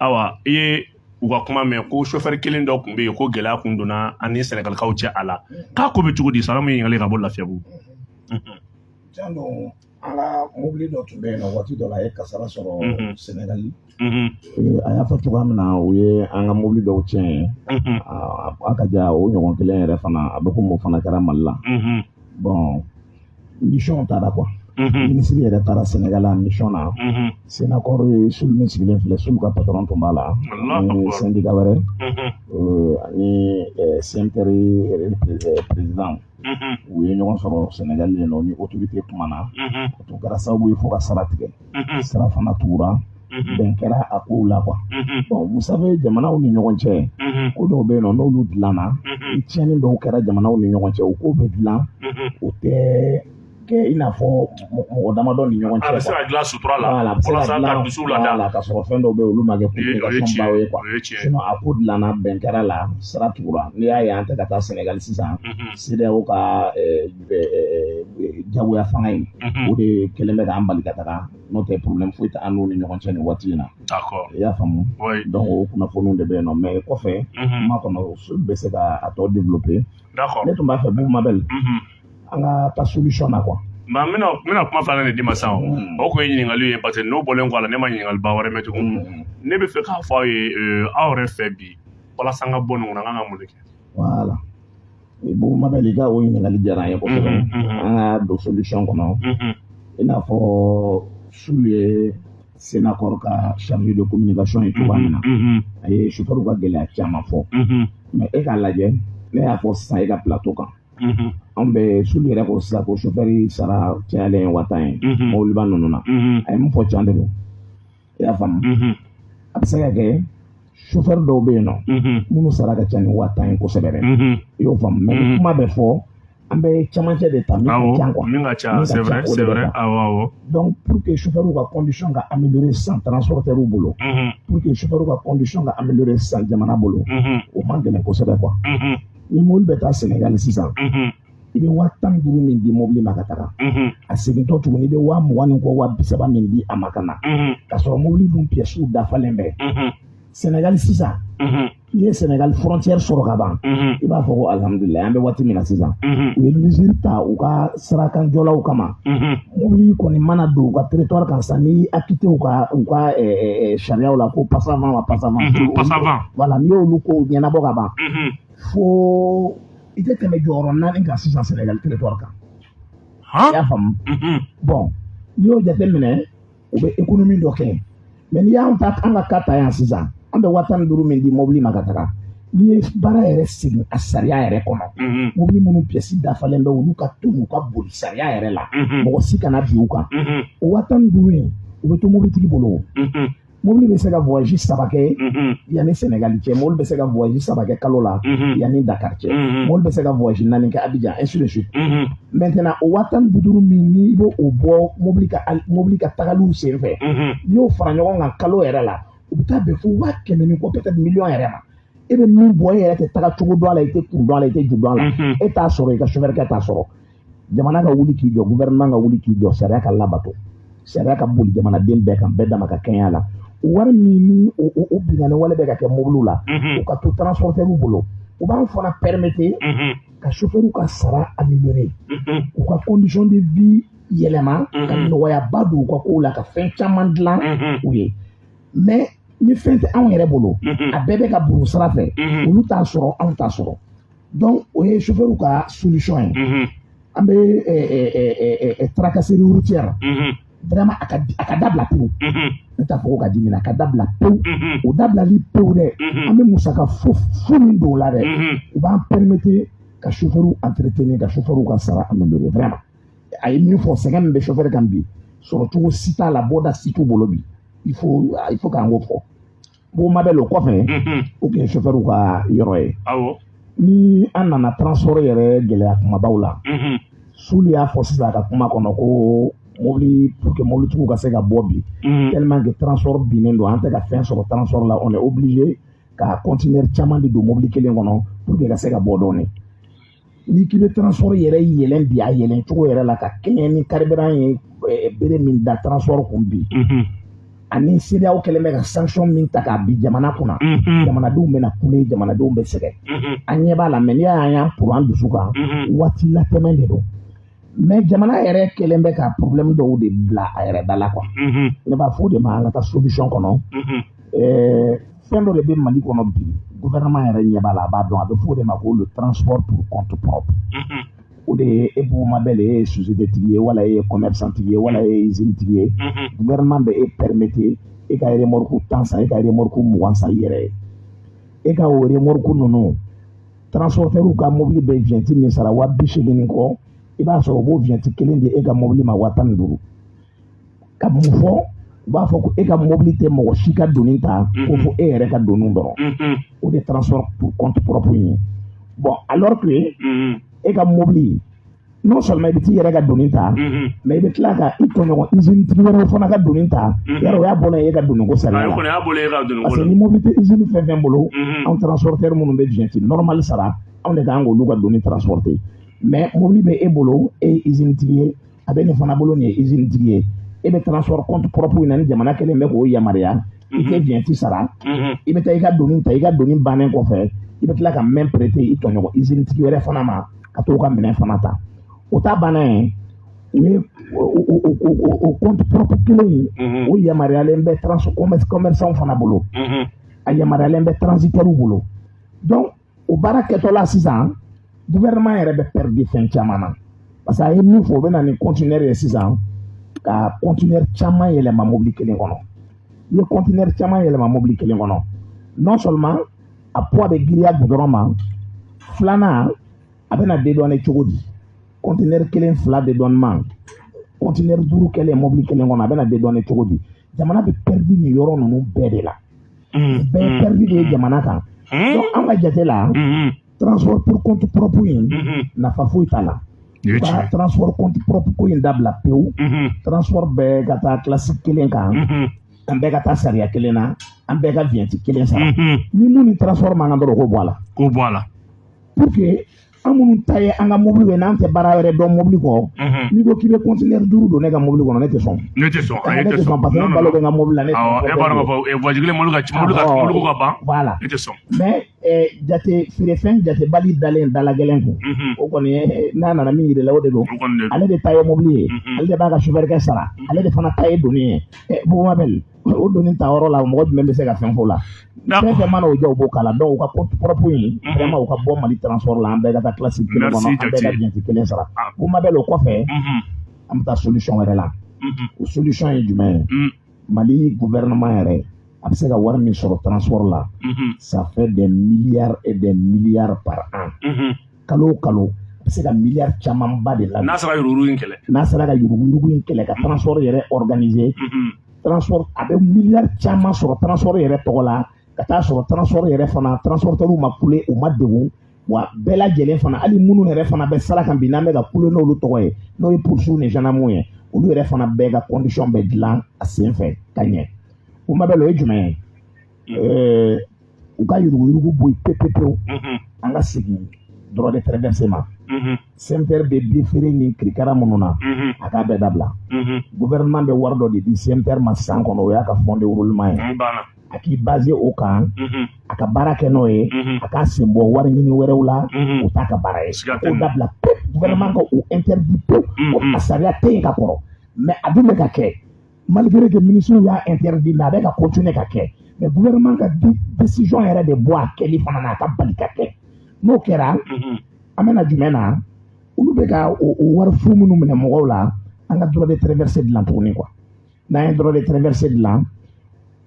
awa i ye u ka kuma mɛn ko chauffeur kelen dɔ tun bɛ yen ko gɛlɛya tun donna ani Sɛnɛgalikaw cɛ a la k'a ko bɛ cogo di salamu ɲininkali ka bɔ Lafiyabugu tiɲɛ don an ka mobili dɔ tun bɛ yen nɔ waati dɔ la a ye kasara sɔrɔ Sɛnɛgali a y'a fɔ cogoya min na o ye an ka mobili dɔw tiɲɛ ye a ka ja o ɲɔgɔn kelen yɛrɛ fana a bɛ komi o fana kɛra Mali la bon mission taara quoi minisiri yɛrɛ taara Sɛnɛgali la mission na Sinakɔrɔ ye Sul min sigilen filɛ Sul ka patron tun b'a la ani syndicat wɛrɛ ani CNTR président u ye ɲɔgɔn sɔrɔ Sɛnɛgali yen nɔ ni autorité kumana o tun kɛra sababu ye fo ka sara tigɛ sara fana tugura bɛn kɛra a kow la quoi bon vous savez jamanaw ni ɲɔgɔn cɛ ko dɔw bɛ yen nɔ n'olu dilanna ni tiɲɛni dɔw kɛra jamanaw ni ɲɔgɔn cɛ o ko bɛ dilan o tɛ kɛ i n'a fɔ mɔgɔ damadɔ ni ɲɔgɔn cɛ a bɛ se ka dilan sutura la walasa ka dusuw lada ka sɔrɔ fɛn dɔw bɛ yen olu ma kɛ communication baw ye quoi sinon a ko dilanna bɛn kɛra la sara tugura n'i y'a ye an tɛ ka taa Sɛnɛgali sisan CEDEAO ka jagoya fanga in o de kɛlen bɛ k'an bali ka taga n'o tɛ problème foyi tɛ an n'u ni ɲɔgɔn cɛ nin waati in na i y'a faamu donc o kunnafoniw de bɛ yen nɔ mais kɔfɛ kuma kɔnɔ bɛ se ka a tɔ développer ne tun b'a fɛ Bugumabel an ka taa solution na quoi n bɛna kuma filanan de d'i ma sisan o kun ye ɲininkali ye parce que n'o bɔlen kɔ a la ne ma ɲininkaliba wɛrɛ mɛn tugun ne bɛ fɛ k'a fɔ aw ye aw yɛrɛ fɛ bi walasa an ka bɔ nin kɔnɔ an kan ka mun de kɛ voilà bon ma belle gars o ɲininkali diyara an ye kosɛbɛ an ka don solution kɔnɔ i n'a fɔ Sulu ye Sénacor ka chargé de communication ye cogoya min na a ye chauffeur ka gɛlɛya caman fɔ mais e k'a lajɛ ne y'a fɔ sisan e ka plateau kan an bɛ Sulu yɛrɛ ko sisan ko chauffeur sara cayalen ye 1000 ye mɔbiliba ninnu na a ye min fɔ can de don i y'a faamu a bɛ se ka kɛ chauffeur dɔw bɛ yen nɔ minnu sara ka ca ni 1000 ye kosɛbɛ dɛ i y'o faamu mais kuma bɛ fɔ an bɛ camancɛ de ta min ka ca quoi min ka ca c'est vrai awɔ donc pour que chauffeur ka condition ka améliorer sans transporteur bolo pour que chauffeur ka condition ka améliorer sans jamana bolo o man gɛlɛn kosɛbɛ quoi ni mobile bɛ taa Sénégal sisan i bɛ 15,000 min di mobile ma ka taga a segintɔ tuguni i bɛ 20 ni kɔ 30 min di a ma ka na ka sɔrɔ mobile dun pièces dafalen bɛ Sénégal sisan i ye Sénégal frontière sɔrɔ ka ban i b'a fɔ ko alhamdulilayi an bɛ waati min na sisan u ye mesure ta u ka sirakanjɔlaw kama mobili kɔni mana don u ka territoire kan sisan n'i acquitté u ka sariyaw la ko passe avant ma passe avant voilà n'i y'olu kow ɲɛnabɔ ka ban fo i tɛ tɛmɛ jɔyɔrɔ 4 kan sisan Sénégal territoire kan i y'a faamu bon n'i y'o jateminɛ u bɛ économie dɔ kɛ mais n'i y'an ta an ka cas ta yan sisan an bɛ 15,000 min di mobili ma ka taga n'i ye baara yɛrɛ segin a sariya yɛrɛ kɔnɔ mobili minnu pièces dafalen bɛ olu ka to n'u ka boli sariya yɛrɛ la mɔgɔ si kana bin u kan o 15,000 in u bɛ to mobilitigi bolo mobili bɛ se ka voyage 3 kɛ yanni Sénégal cɛ mobili bɛ se ka voyage 3 kɛ kalo la yanni Dakar cɛ mobili bɛ se ka voyage 4 kɛ Abidjan ainsi de suite maintenant o 15,000 min n'i b'o bɔ mobili ka tagaliw senfɛ n'i y'o fara ɲɔgɔn kan kalo yɛrɛ la u bɛ taa bɛn fo 100,000 ni kɔ peut-être million yɛrɛ ma e bɛ min bɔ e yɛrɛ tɛ taga cogo dɔn a la i tɛ kun dɔn a la i tɛ ju dɔn a la e t'a sɔrɔ i ka chauffeur kɛ t'a sɔrɔ jamana ka wuli k'i jɔ gouvernement ka wuli k'i jɔ sariya ka labato sariya ka boli jamanaden bɛɛ kan bɛɛ dama ka kɛɲɛ la wari min ni o binkani wale bɛ ka kɛ mobiliw la o ka to transporteur bolo u b'an fana permettre ka chauffeur ka sara améliorer u ka condition de vie yɛlɛma ka nɔgɔyaba don u ka kow la ka fɛn caman dilan u ye mais ni fɛn tɛ anw yɛrɛ bolo a bɛɛ bɛ ka buru sira fɛ olu t'a sɔrɔ anw t'a sɔrɔ donc o ye chauffeur ka solution ye an bɛ tracasserie routière vraiment a ka dabila pewu ne t'a fɔ ko ka di min na a ka dabila pewu o dabilali pewu dɛ an bɛ musaka fo min don o la dɛ u b'an permettre ka chauffeur entretenir ka chauffeur ka sara améliorer vraiment a ye min fɔ sɛgɛn min bɛ chauffeur kan bi sɔrɔ cogo si t'a la bɔda si t'u bolo bi il faut k'an ko fɔ bon ma bɛ o kɔfɛ o tun ye chauffeur ka yɔrɔ ye ni an nana transport yɛrɛ gɛlɛya kumabaw la Sulu y'a fɔ sisan a ka kuma kɔnɔ ko mobili pour que mobilitigiw ka se ka bɔ bi tellement que transport binnen don an tɛ ka fɛn sɔrɔ transport la on est obligé ka conteneur caman de don mobili kelen kɔnɔ pour que ka se ka bɔ dɔɔnin n'i k'i bɛ transport yɛrɛ yɛlɛn bi a yɛlɛn cogo yɛrɛ la ka kɛɲɛ ni carburant ye bere min da transport kun bi ani CEDEAO kɛlen bɛ ka sanction min ta k'a bi jamana kunna jamanadenw bɛna kule jamanadenw bɛ sɛgɛn an ɲɛ b'a la mais n'i y'an pour an dusu kan waati latɛmɛ de don mais jamana yɛrɛ kɛlen bɛ ka problème dɔw de bila a yɛrɛ da la quoi ne b'a fɔ o de ma an ka taa solution kɔnɔ fɛn dɔ de bɛ Mali kɔnɔ bi gouvernement yɛrɛ ɲɛ b'a la a b'a dɔn a bɛ fɔ o de ma ko le transport pour compte propre o de ye e b'o ma bɛɛ de ye société tigi ye wala e ye commerçant tigi ye wala e ye usine tigi ye gouvernement bɛ e permettre e ka remorque 10 san e ka remorque 20 san i yɛrɛ ye e ka o remorque ninnu transporteur ka mobili bɛ vignette min sara 80,000 kɔ i b'a sɔrɔ o b'o vignette kelen di e ka mobili ma 15,000 ka mun fɔ u b'a fɔ ko e ka mobili tɛ mɔgɔ si ka donni ta ko fo e yɛrɛ ka donni dɔrɔn o de transport pour compte propre ye bon alors que e ka mobili non seulement i bɛ t'i yɛrɛ ka donni ta mais i bɛ tila ka i tɔɲɔgɔn usine tigi wɛrɛw fana ka donni ta yɔrɔ o y'a bɔra e ka donni ko sariya la parce que ni mobili tɛ usine fɛn fɛn bolo anw transporteur minnu bɛ vignette normal sara anw de kan k'olu ka donni transporter mais mobili bɛ e bolo e ye usine tigi ye a bɛ nin fana bolo nin ye usine tigi ye e bɛ transport compte propre na ni jamana kelen bɛ k'o yamaruya i tɛ vignette sara i bɛ taa i ka donni ta i ka donni bannen kɔfɛ i bɛ tila ka main prêter i tɔɲɔgɔn usine tigi wɛrɛ fana ma ka t'o ka minɛn fana ta o ta bannen u ye o compte propre kelen in o yamaruyalen bɛ commerçant fana bolo a yamaruyalen bɛ transitaires bolo donc o baara kɛtɔ la sisan gouvernement yɛrɛ bɛ perdre fɛn caman na parce que a ye min fɔ o bɛ na ni conteneur ye sisan ka conteneur caman yɛlɛma mobili kelen kɔnɔ i ye conteneur caman yɛlɛma mobili kelen kɔnɔ non seulement a poids bɛ giriya goudron ma filanan a bɛna dédouaner cogo di conteneur kelen fila dédouanement conteneur 5 kɛlen mobili kelen kɔnɔ a bɛna dédouaner cogo di jamana bɛ perdre nin yɔrɔ ninnu bɛɛ de la bɛɛ perdre de ye jamana kan donc an ka jate la transport pour compte propre in nafa foyi t'a la ka transport compte propre ko in dabila pewu transport bɛɛ ka taa classe kelen kan an bɛɛ ka taa sariya kelen na an bɛɛ ka vignette kelen sara ni mun ni transport man kan dɔrɔn k'o bɔ a la pour que an minnu ta ye an ka mobili bɛ n'an tɛ baara wɛrɛ dɔn mobili kɔ n'i ko k'i bɛ conteneur 5 don ne ka mobili kɔnɔ ne tɛ sɔn parce que ne balo bɛ n ka mobili la ne tɛ sɔn e b'a dɔn k'a fɔ voiture kelen mobili ka ban voilà ne tɛ sɔn mais jate feerefɛn jatebali dalen dala gɛlɛn kun o kɔni ye n'a nana min yir'i la o de don ale de ta ye mobili ye ale de b'a ka chauffeur kɛ sara ale de fana ta ye donni ye Bugumabel o donni ta yɔrɔ la mɔgɔ jumɛn bɛ se ka fɛn fɔ la fɛn fɛn mana o jɛ o b'o kala donc u ka compte propre in vraiment u ka bɔ Mali transport la an bɛɛ ka taa classe kelen kɔnɔ an bɛɛ ka vignette kelen sara Bugumabel o kɔfɛ an bɛ taa solution wɛrɛ la o solution ye jumɛn ye Mali gouvernement yɛrɛ a bɛ se ka wari min sɔrɔ transport la ça fait des milliards et des milliards par an kalo o kalo a bɛ se ka milliards camanba de la n'a sera yurugu in kɛlɛ n'a sera ka yurugu in kɛlɛ ka transport yɛrɛ organiser transport a bɛ milliards caman sɔrɔ transport yɛrɛ tɔgɔ la ka taa sɔrɔ transport yɛrɛ fana transporteurs ma kule u ma degun wa bɛɛ lajɛlen fana hali minnu yɛrɛ fana bɛ sara kan bi n'an bɛ ka kule n'olu tɔgɔ ye n'o ye poursuivre ni gendarmes ye olu yɛrɛ fana bɛɛ ka condition bɛ dilan a sen fɛ ka ɲɛ o ma bɛ o ye jumɛn ye u ka yuruguyurugu bɔ yen pewu an ka segin droit de traversée ma SEMTER bɛ déféré ni kirikara minnu na a k'a bɛɛ dabila gouvernement bɛ wari dɔ de di SEMTER ma san kɔnɔ o y'a ka fond de roulement ye a k'i basé o kan a ka baara kɛ n'o ye a k'a sen bɔ wari ɲini wɛrɛw la o t'a ka baara ye k'o dabila pewu gouvernement ka o interdit pewu a sariya tɛ yen ka kɔrɔ mais a dun bɛ ka kɛ malgré que ministre y'a interdit mais a bɛ ka continuer ka kɛ mais gouvernement ka décision yɛrɛ de bɔ a kɛli fana na a ka bali ka kɛ n'o kɛra an bɛna jumɛn na olu bɛ ka o wari fu minnu minɛ mɔgɔw la an ka droit de traversée dilan tuguni quoi n'an ye droit de traversée dilan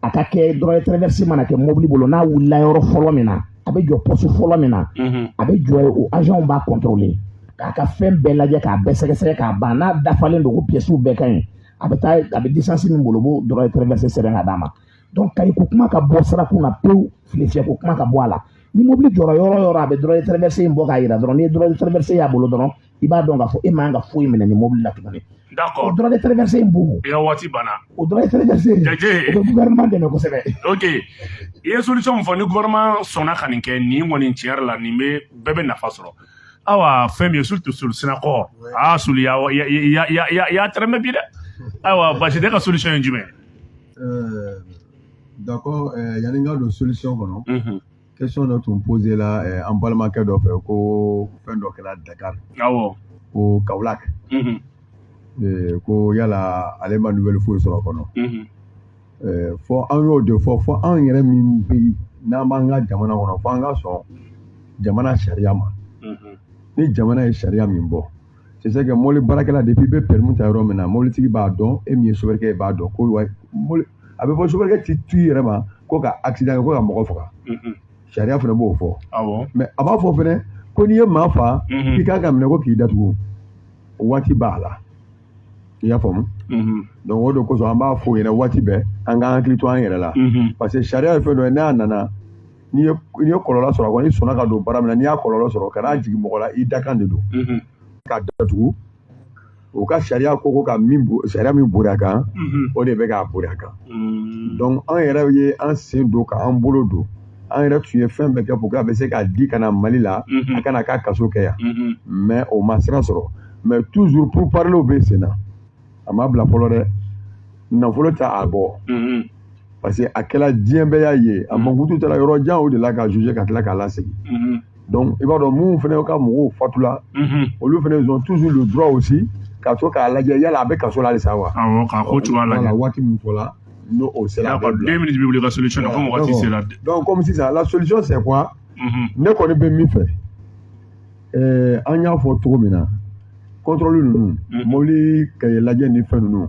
a ka kɛ droit de traversée mana kɛ mobili bolo n'a wulila yɔrɔ fɔlɔ min na a bɛ jɔ poste fɔlɔ min na a bɛ jɔ o agent b'a contrôler k'a ka fɛn bɛɛ lajɛ k'a bɛɛ sɛgɛsɛgɛ k'a ban n'a dafalen don ko pièces bɛɛ ka ɲi a bɛ taa a bɛ distance min bolo b'o droit de traversée sɛbɛn ka d'a ma donc kayi ko kuma ka bɔ sirakun na pewu filefiyɛ ko kuma ka bɔ a la ni mobili jɔra yɔrɔ yɔrɔ a bɛ droit de traversée in bɔ k'a yira dɔrɔn ni droit de traversée y'a bolo dɔrɔn i b'a dɔn k'a fɔ e man ka foyi minɛ ni mobili la tuguni d'accord o droit de traversée in b'o i ka waati banna o droit de traversée o bɛ gouvernement dɛmɛ kosɛbɛ ok i ye solution min fɔ ni gouvernement sɔnna ka nin kɛ nin kɔni tiɲɛ yɛrɛ la nin bɛɛ bɛ nafa sɔrɔ awa fɛn min ye surtout Sulu Sinakɔ Sulu y'a tɛrɛmɛ bi dɛ ayiwa basi tɛ ka solution ye jumɛn d'accord yanni n ka don solution kɔnɔ question dɔ tun posé la an balimakɛ dɔ fɛ ko fɛn dɔ kɛra Dakar awɔ ko Kaolack ko yala ale ma nouvelle foyi sɔrɔ kɔnɔ fɔ an y'o de fɔ an yɛrɛ min bɛ yen n'an b'an ka jamana kɔnɔ fɔ an ka sɔn jamana sariya ma ni jamana ye sariya min bɔ c'est ça que mobili baarakɛla depuis bɛ permis ta yɔrɔ min na mobilitigi b'a dɔn e min ye chauffeur b'a dɔn ko a bɛ fɔ chauffeur ti tu i yɛrɛ ma ko ka accident kɛ ko ka mɔgɔ faga sariya fana b'o fɔ mais a b'a fɔ fana ko n'i ye maa fa i kan ka minɛ ko k'i datugu o waati b'a la i y'a faamu donc o de kosɔn an b'a fɔ ɲɛna waati bɛɛ an ka hakili to an yɛrɛ la parce que sariya ye fɛn dɔ ye n'a nana n'i ye kɔlɔlɔ sɔrɔ a kɔnɔ n'i sɔnna ka don baara min na n'i y'a kɔlɔlɔ sɔrɔ kana jigin mɔgɔ la i dakan de don ka datugu o ka sariya ko ka sariya min bori a kan o de bɛ k'a bori a kan donc an yɛrɛ ye an sen don k'an bolo don an yɛrɛ tun ye fɛn bɛɛ kɛ pour que a bɛ se k'a di ka na Mali la a kana k'a kaso kɛ yan mais o ma sira sɔrɔ mais toujours pour parler bɛ sen na a ma bila fɔlɔ dɛ nafolo tɛ a bɔ parce que a kɛla diɲɛ bɛɛ y'a ye a mankutu taara yɔrɔ jan o de la ka juger ka tila k'a lasegin donc i b'a dɔn minnu fana ka mɔgɔw fatula olu fana ils ont toujours le droit aussi ka to k'a lajɛ yala a bɛ kaso la halisa wa awɔ k'a ko cogoya lajɛ waati min fɔla n'o o sera d'accord 2 minutes b'i bolo ka solution na comme waati sera donc comme sisan la solution c'est quoi ne kɔni bɛ min fɛ an y'a fɔ cogo min na contrôle ninnu mobili ka lajɛ ni fɛn ninnu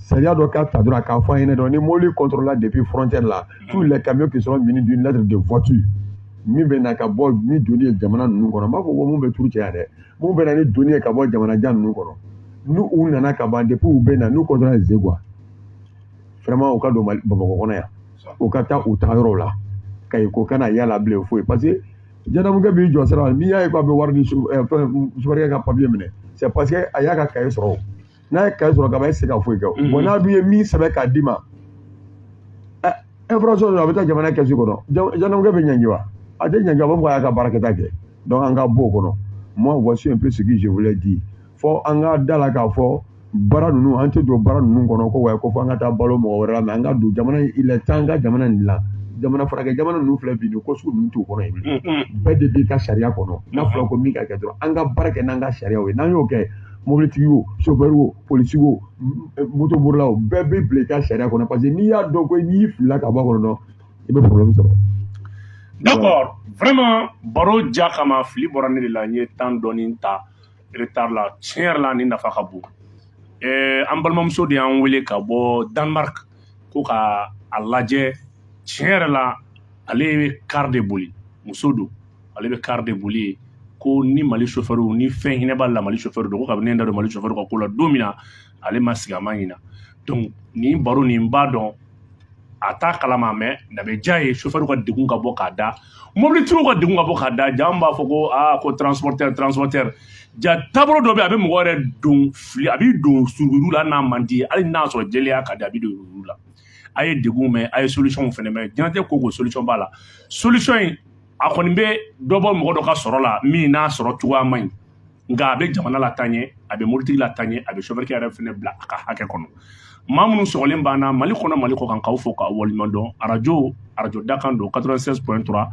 sariya dɔ ka ta dɔrɔn k'a fɔ an ɲɛna dɔrɔn ni mobili contrôle depuis frontière la tous les camions qui seront munis d'une lettre de voiture min bɛ na ka bɔ ni doni ye jamana ninnu kɔnɔ n b'a fɔ ko mun bɛ turu cɛ yan dɛ mun bɛ na ni doni ye ka bɔ jamana jan ninnu kɔnɔ n'u u nana ka ban depuis u bɛ na n'u contrôle ye quoi vraiment u ka don Bamakɔ kɔnɔ yan u ka taa u tagayɔrɔw la kayi ko kana yala bilen foyi parce que jɛnabukɛ b'i jɔ sira la n'i y'a ye k'a bɛ wari di subarikɛ ka papier minɛ c'est parce que a y'a ka cahier sɔrɔ n'a ye cahier sɔrɔ ka ban e tɛ se ka foyi kɛ bon n'a dun ye min sɛbɛn k'a d'i ma infraction a bɛ taa jamana kɛsu kɔnɔ jɛnabukɛ bɛ ɲangi wa a tɛ ɲangi a b'a fɔ k'a y'a ka baarakɛta kɛ donc an ka bɔ o kɔnɔ moi voici un peu ce que je voulais dire fɔ an ka da la k'a fɔ baara ninnu an tɛ don baara ninnu kɔnɔ ko wa ko fɔ an ka taa balo mɔgɔ wɛrɛ la mais an ka don jamana il est temps an ka jamana nin dilan jamana furakɛ jamana ninnu filɛ bi nin ko sugu ninnu t'u kɔnɔ yen bɛɛ de b'i ka sariya kɔnɔ n'a fɔra ko min ka kɛ dɔrɔn an ka baara kɛ n'an ka sariyaw ye n'an y'o kɛ mobilitigi o chauffeur o policier o motobolila o bɛɛ bɛ bila i ka sariya kɔnɔ parce que n'i y'a dɔn ko n'i filila ka bɔ a kɔnɔ i bɛ problème sɔrɔ. D'accord, vraiment baro ja kama fili bɔra ne de la n ye temps dɔɔni ta retard la tiɲɛ yɛrɛ la ni nafa ka bon an balimamuso de y'an wele ka bɔ Danemark ko ka a lajɛ tiɲɛ yɛrɛ la ale bɛ car de boli muso don ale bɛ car de boli ko ni Mali chauffeur ni fɛn hinɛ b'a la Mali chauffeur don ko kabini ne da don Mali chauffeur ka ko la don min na ale ma sigi a ma ɲina donc nin baro nin b'a dɔn a t'a kalama mais na bɛ diya ye chauffeur ka degun ka bɔ k'a da mobilitigiw ka degun ka bɔ k'a da ja an b'a fɔ ko ko transporteur ja taabolo dɔ bɛ a bɛ mɔgɔ yɛrɛ don fili a b'i don surunuru la n'a man di hali n'a sɔrɔ jɛlenya ka di a bɛ don surunuru la a ye degun mɛn a ye solution fɛnɛ mɛn diɲɛnatigɛ ko ko solution b'a la solution in a kɔni bɛ dɔ bɔ mɔgɔ dɔ ka sɔrɔ la min n'a sɔrɔ cogoya man ɲi nka a bɛ jamana la taa ɲɛ a bɛ mobilitigi la taa ɲɛ a bɛ chauffeur yɛrɛ fɛnɛ bila a ka hakɛ kɔnɔ maa minnu sɔgɔlen b'an na Mali kɔnɔ Mali kɔ kan k'aw fo k'aw waleɲuman dɔn radio Dakan don 96.3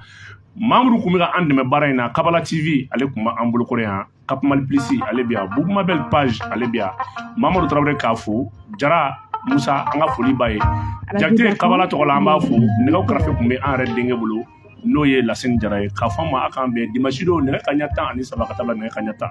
maa minnu tun bɛ ka an dɛmɛ baara in na Kabala TV ale tun b'an bolo kɔrɔ yan Cap Mali Plus ale bɛ yan Bougmabel page ale bɛ yan Mamadu Tarawele k'a fo Jara Musa an ka foli b'a ye Jakite Kabala tɔgɔ la an b'a fo nɛgɛw kɛrɛfɛ tun bɛ an yɛrɛ denkɛ bolo n'o ye Lasine Jara ye k'a fɔ an ma a k'an bɛn dimanche don nɛgɛ kanɲɛ 13 ka taa bila nɛgɛ kanɲɛ 10